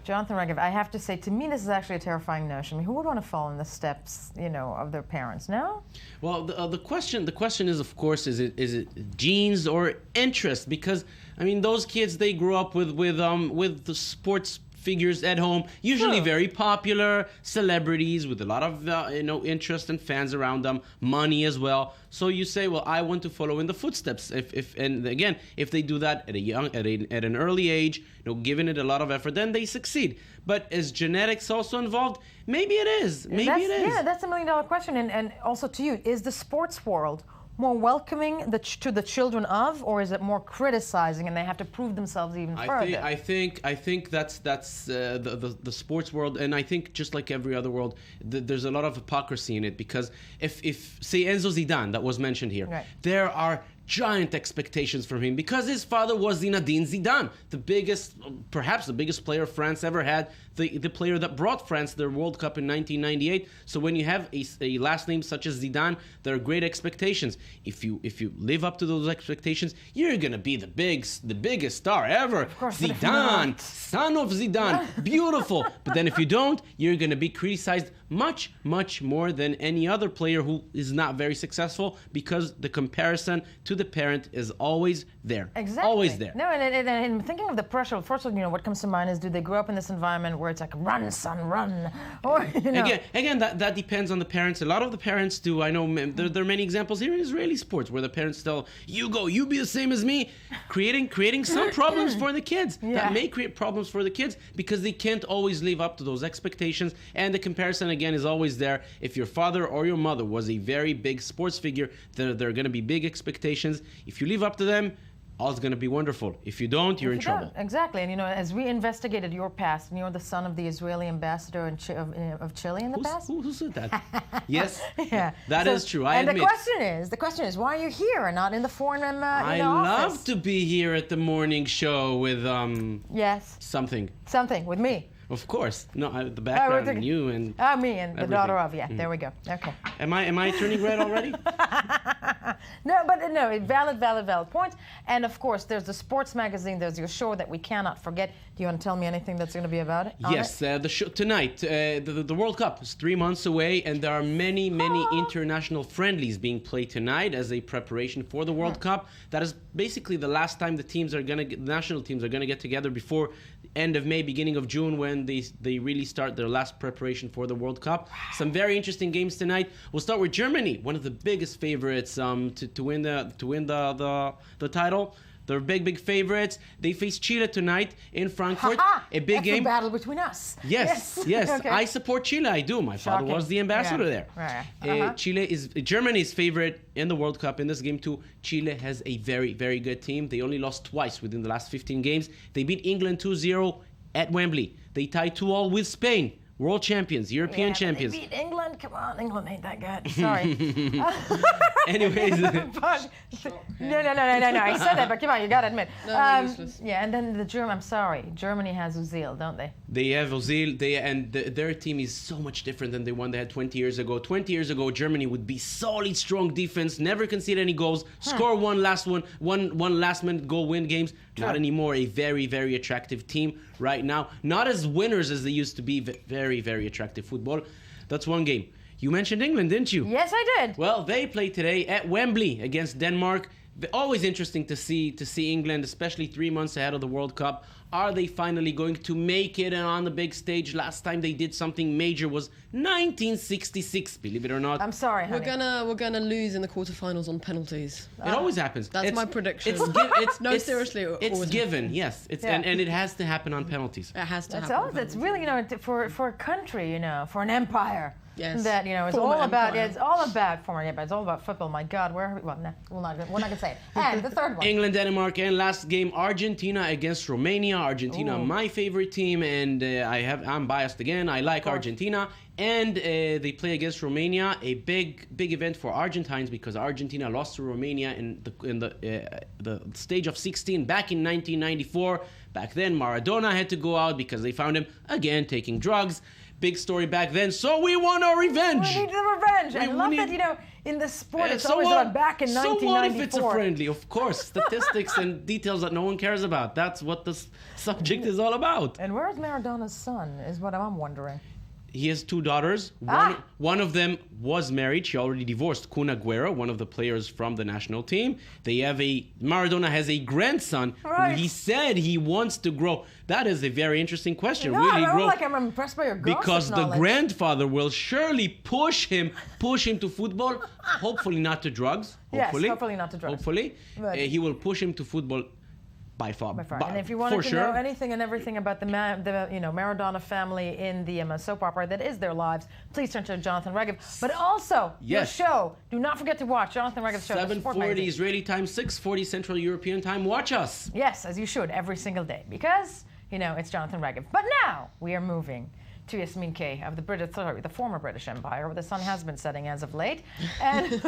A: Jonathan Regev, I have to say, to me, this is actually a terrifying notion. I mean, who would want to follow in the steps, of their parents? No.
S: Well, the question is, of course, is it genes or interest? Because I mean, those kids, they grew up with the sports figures at home, usually very popular celebrities with a lot of interest and fans around them, money as well. So you say, well, I want to follow in the footsteps. And again, if they do that at an early age, giving it a lot of effort, then they succeed. But is genetics also involved? Maybe it is.
A: Yeah, that's $1 million question. And also to you, is the sports world more welcoming to the children of, or is it more criticizing and they have to prove themselves even further?
S: I think that's the sports world, and I think just like every other world, there's a lot of hypocrisy in it, because if say Enzo Zidane that was mentioned here, right, there are giant expectations from him because his father was Zinedine Zidane, perhaps the biggest player France ever had, the player that brought France their World Cup in 1998. So when you have a last name such as Zidane, there are great expectations. If you live up to those expectations, you're gonna be the biggest star ever.
A: Of course,
S: Zidane, son of Zidane, beautiful. But then if you don't, you're gonna be criticized much, much more than any other player who is not very successful, because the comparison to the parent is always there.
A: Exactly.
S: Always there.
A: No, and thinking of the pressure, first of all, what comes to mind is, do they grow up in this environment where it's like, run, son, run? Or,
S: Again, that depends on the parents. A lot of the parents do. I know there are many examples here in Israeli sports where the parents tell, you go, you be the same as me, creating some problems for the kids. That may create problems for the kids because they can't always live up to those expectations. And the comparison, again, is always there. If your father or your mother was a very big sports figure, there are going to be big expectations. If you live up to them, all's going to be wonderful. If you don't, you're in trouble.
A: Exactly. And, as we investigated your past, and you're the son of the Israeli ambassador of Chile in the past.
S: Who said that? Yes.
A: Yeah.
S: That is true. I admit.
A: The question is, why are you here and not in the foreign
S: I
A: office?
S: love to be here at the morning show with
A: Yes.
S: something.
A: Something with me.
S: Of course. No, the background and you and
A: me and the daughter of, there we go. Okay.
S: Am I turning red already?
A: No, valid point. And of course, there's the sports magazine, there's your show that we cannot forget. Do you want to tell me anything that's going to be about it?
S: Yes, the show tonight, the World Cup is 3 months away, and there are many international friendlies being played tonight as a preparation for the World Cup. That is basically the last time the national teams are going to get together before end of May, beginning of June, when they really start their last preparation for the World Cup. Some very interesting games tonight. We'll start with Germany, one of the biggest favorites to win the title. They're big favorites. They face Chile tonight in Frankfurt. A big game.
A: That's a battle between us.
S: Yes. Okay. I support Chile. I do. My father was the ambassador there.
A: Right.
S: Germany's favorite in the World Cup in this game too. Chile has a very good team. They only lost twice within the last 15 games. They beat England 2-0 at Wembley. They tied 2-2 with Spain. World champions, European champions.
A: They beat England? Come on, England ain't that good. Sorry.
S: Anyways.
A: No. I said that, but come on, you got to admit. And then Germany has Özil, don't they?
S: They have Özil, their team is so much different than the one they had 20 years ago. 20 years ago, Germany would be solid, strong defense, never concede any goals, score one last minute goal, win games. Not anymore. A very attractive team right now. Not as winners as they used to be. Very attractive football. That's one game. You mentioned England, didn't you?
A: Yes, I did.
S: Well, they play today at Wembley against Denmark. Always interesting to see England, especially 3 months ahead of the World Cup. Are they finally going to make it on the big stage? Last time they did something major was 1966, believe it or not.
A: I'm sorry, honey.
B: We're gonna lose in the quarterfinals on penalties.
S: It always happens.
B: That's my prediction. Seriously.
S: It's given, yes. And it has to happen on penalties.
B: It has to happen.
A: It's really, for a country, for an empire.
B: Yes.
A: That it's all about. It's all about former empire. It's all about football. My God, where are we? Well, no, we're not gonna say it. And the third one.
S: England, Denmark, and last game Argentina against Romania. Argentina, my favorite team, and I'm biased again. I like Argentina, and they play against Romania. A big event for Argentines because Argentina lost to Romania in the stage of 16 back in 1994. Back then, Maradona had to go out because they found him again taking drugs. Big story back then, so we want our revenge.
A: We need the revenge. I love that, in the sport, it's always about back in 1994.
S: So what if it's a friendly? Of course, statistics and details that no one cares about. That's what the subject is all about.
A: And where's Maradona's son, is what I'm wondering.
S: He has 2 daughters. One of them was married. She already divorced. Kun Agüero, one of the players from the national team. Maradona has a grandson who he said he wants to grow. That is a very interesting question.
A: I'm impressed by your gossip
S: because
A: knowledge.
S: The grandfather will surely push him to football. Hopefully not to drugs.
A: Hopefully. Yes, hopefully not to drugs.
S: Hopefully. He will push him to football. By far.
A: And if you wanted to know anything and everything about the Maradona family in the soap opera that is their lives, please turn to Jonathan Regev. But also, your show. Do not forget to watch Jonathan Regev's show.
S: 7:40 Israeli time, 6:40 Central European time. Watch us.
A: Yes, as you should, every single day. Because, it's Jonathan Regev. But now, we are moving to Yasmin K of the former British Empire, where the sun has been setting as of late. And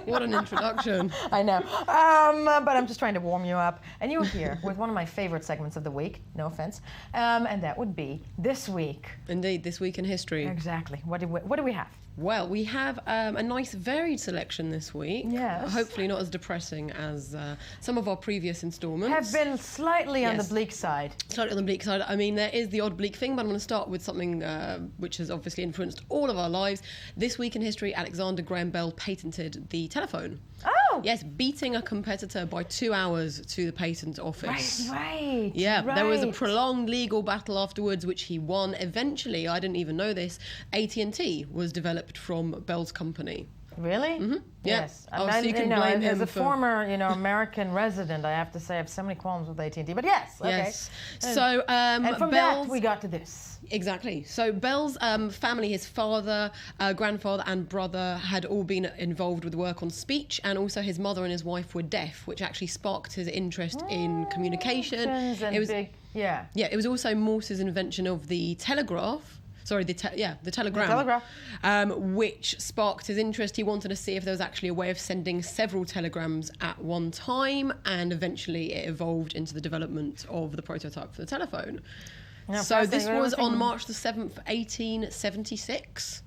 B: what an introduction.
A: I know. But I'm just trying to warm you up. And you're here with one of my favorite segments of the week, no offense, and that would be This Week.
B: Indeed, This Week in History.
A: Exactly. What do we have?
B: Well, we have a nice varied selection this week.
A: Yes.
B: Hopefully not as depressing as some of our previous installments.
A: Have been slightly on the bleak side.
B: Slightly on the bleak side. I mean, there is the odd bleak thing, but I'm going to start with something which has obviously influenced all of our lives. This week in history, Alexander Graham Bell patented the telephone.
A: Oh.
B: Yes, beating a competitor by 2 hours to the patent office.
A: Right.
B: Yeah, there was a
A: right.
B: prolonged legal battle afterwards, which he won. Eventually, I didn't even know this, AT&T was developed from Bell's company.
A: Really?
B: Mm-hmm. Yeah.
A: Yes.
B: Oh, so you can blame him
A: as a
B: for...
A: former, American resident, I have to say I have so many qualms with AT&T. But yes. Okay.
B: Yes. So
A: and from
B: Bell's...
A: that we got to this.
B: Exactly. So Bell's family, his father, grandfather and brother had all been involved with work on speech, and also his mother and his wife were deaf, which actually sparked his interest in communication.
A: And
B: It was,
A: yeah.
B: Yeah, it was also Morse's invention of the telegraph. Sorry, the telegram.
A: The telegraph.
B: Which sparked his interest. He wanted to see if there was actually a way of sending several telegrams at one time, and eventually it evolved into the development of the prototype for the telephone.
A: Yeah,
B: so this was on
A: everything-
B: March the 7th, 1876.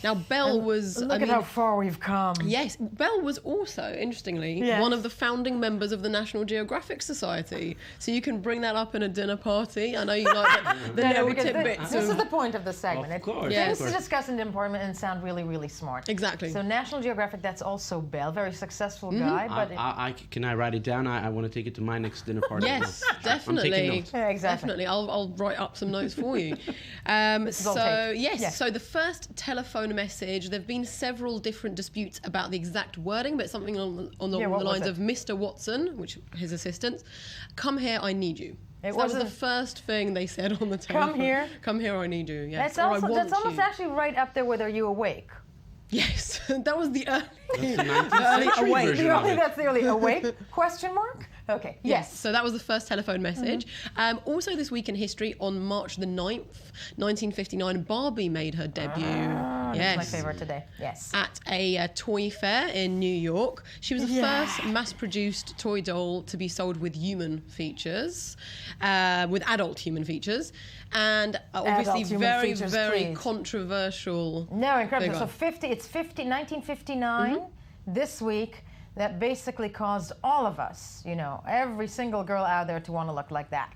B: Now, Bell was...
A: Look at how far we've come.
B: Yes, Bell was also, interestingly,
A: Yes.
B: one of the founding members of the National Geographic Society. So you can bring that up in a dinner party. I know you like the
A: No,
B: little
A: because
B: tidbits.
A: this is the point of the segment.
S: Of course,
B: Yeah.
A: Things to discuss in employment and sound really, really smart.
B: Exactly.
A: So National Geographic, that's also Bell, very successful guy. But
S: Can I write it down? I want to take it to my next dinner party.
B: Yes,
S: I'm taking
B: definitely.
S: notes.
A: Yeah, exactly.
B: Definitely. I'll write up some notes for you.
A: is all taped.
B: Yes,
A: Yeah.
B: so the first telephone message, there have been several different disputes about the exact wording, but something on the
A: Yeah, what was
B: lines
A: it?
B: of Mr. Watson, which his assistant, come here, I need you.
A: It
B: So that was
A: wasn't-
B: the first thing they said on the telephone.
A: Come here?
B: I need you. Yes.
A: that's,
B: Or I
A: also,
B: want
A: that's almost
B: you.
A: actually right up there with Are You Awake?
B: Yes, that was the early.
S: That's the 19th century
B: awake.
S: version
A: You
S: of
A: think
S: it.
A: that's the early awake? Question mark? Okay.
B: Yes, so that was the first telephone message. Also this week in history, on March the 9th, 1959, Barbie made her debut.
A: That's my favorite today. Yes.
B: At a toy fair in New York. She was the first mass-produced toy doll to be sold with human features, with adult human features. And obviously
A: human
B: very,
A: features,
B: very
A: please.
B: controversial.
A: No, incredible.
B: figure.
A: So 1959, this week, that basically caused all of us, every single girl out there to want to look like that.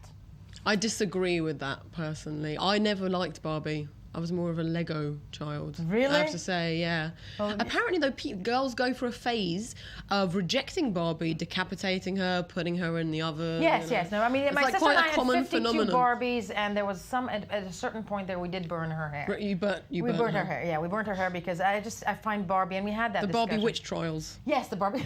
B: I disagree with that personally. I never liked Barbie. I was more of a Lego child.
A: Really?
B: I have to say, yeah. Apparently, though, girls go through a phase of rejecting Barbie, decapitating her, putting her in the oven.
A: Yes, yes. No, I mean,
B: It's
A: my
B: like
A: sister
B: quite
A: and I
B: a
A: had
B: common
A: 52
B: phenomenon.
A: Barbies, and there was some, at a certain point there, we did burn her hair.
B: You burnt
A: burnt her hair. Yeah, we burnt her hair because I find Barbie, and we had that
B: The Barbie
A: discussion.
B: witch trials.
A: Yes, the Barbie.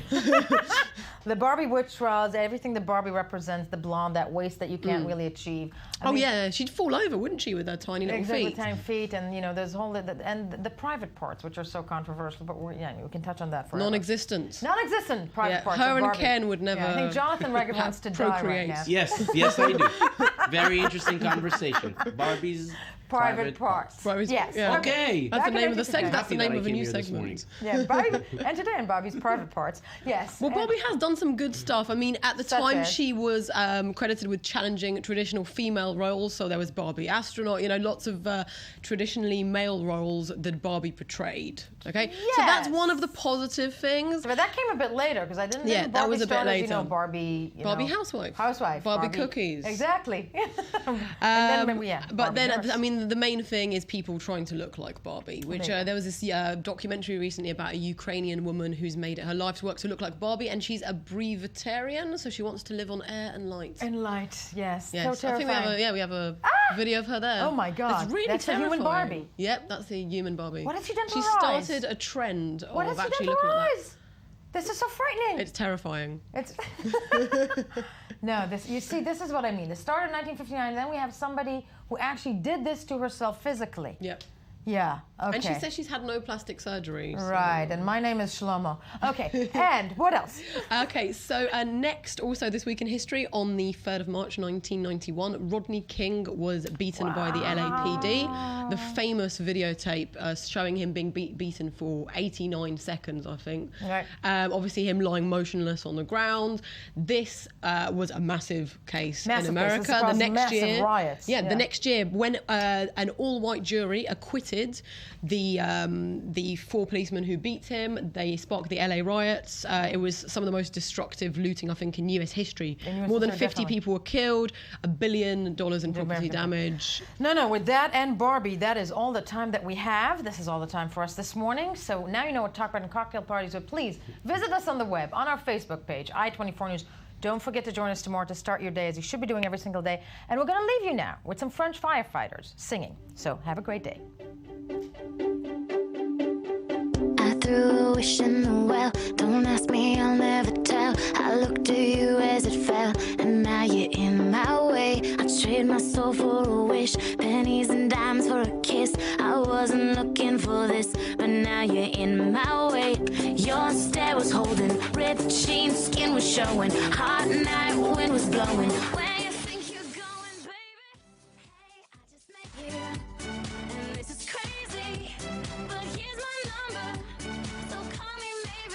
A: The Barbie witch trials, everything the Barbie represents, the blonde, that waist that you can't really achieve. I mean,
B: Yeah, she'd fall over, wouldn't she, with her tiny little
A: exactly,
B: feet?
A: tiny feet, and there's whole and the private parts, which are so controversial. But we can touch on that forever.
B: Non-existent.
A: Non-existent private parts.
B: Her
A: of
B: and
A: Barbie.
B: Ken would never.
A: Yeah, I think Jonathan Reagan wants to die right
B: procreate.
A: now.
S: Yes, I do. Very interesting conversation. Barbie's
A: Private parts.
B: Yes.
S: Yeah. Okay.
B: That's the name of the
A: segment.
B: segment. That's the
S: Happy that
B: name
S: I
B: of a
S: came
B: new
S: here this
B: segment.
A: Yeah, Barbie, and today in Barbie's private parts. Yes.
B: Well, Barbie has done some good stuff. I mean, at the
A: Such
B: time,
A: as?
B: she was credited with challenging traditional female roles. So there was Barbie astronaut, lots of traditionally male roles that Barbie portrayed. Okay? So that's one of the positive things.
A: But that came a bit later because I didn't.
B: Yeah,
A: didn't
B: that
A: Barbie
B: was a bit
A: start as,
B: later.
A: Barbie.
B: Barbie housewife.
A: Barbie
B: cookies.
A: Exactly. And then,
B: But
A: Barbie
B: then,
A: nurse.
B: I mean, the main thing is people trying to look like Barbie, which there was this documentary recently about a Ukrainian woman who's made it her life's work to look like Barbie, and she's a brevetarian, so she wants to live on air and light.
A: And light, yes.
B: Yes,
A: So
B: I think
A: terrifying.
B: we have a video of her there.
A: Oh my God.
B: It's really
A: That's the
B: terrifying.
A: human Barbie.
B: Yep, that's the human Barbie.
A: What has she done to
B: She
A: her eyes?
B: started a trend
A: What
B: of
A: has she
B: actually
A: done to
B: looking
A: her
B: like
A: eyes? This is so frightening.
B: It's terrifying.
A: It's no. You see, this is what I mean. It started in 1959, and then we have somebody who actually did this to herself physically.
B: Yep.
A: Yeah. Okay.
B: And she says she's had no plastic surgery. so-
A: Right, and my name is Shlomo. Okay, and what else?
B: Okay, so next, also this week in history, on the 3rd of March 1991, Rodney King was beaten by the LAPD. The famous videotape showing him being beaten for 89 seconds, I think.
A: Right.
B: Obviously, him lying motionless on the ground. This was a massive case
A: Massive
B: in
A: case.
B: America.
A: This caused
B: The next
A: massive
B: year,
A: riots.
B: the next year, when an all-white jury acquitted arrested. The 4 policemen who beat him, they sparked the LA riots. It was some of the most destructive looting, I think, in US history. More than 50 people were killed, $1 billion in property damage.
A: No, with that and Barbie, that is all the time that we have. This is all the time for us this morning. So now you know what to talk about in cocktail parties, so please visit us on the web, on our Facebook page, I24 News. Don't forget to join us tomorrow to start your day, as you should be doing every single day. And we're going to leave you now with some French firefighters singing. So have a great day.
L: I threw a wish in the well. Don't ask me, I'll never tell. I looked at you as it fell, and now you're in my way. I trade my soul for a wish, pennies and dimes for a kiss. I wasn't looking for this, but now you're in my way. Your stare was holding, red jeans, skin was showing. Hot night.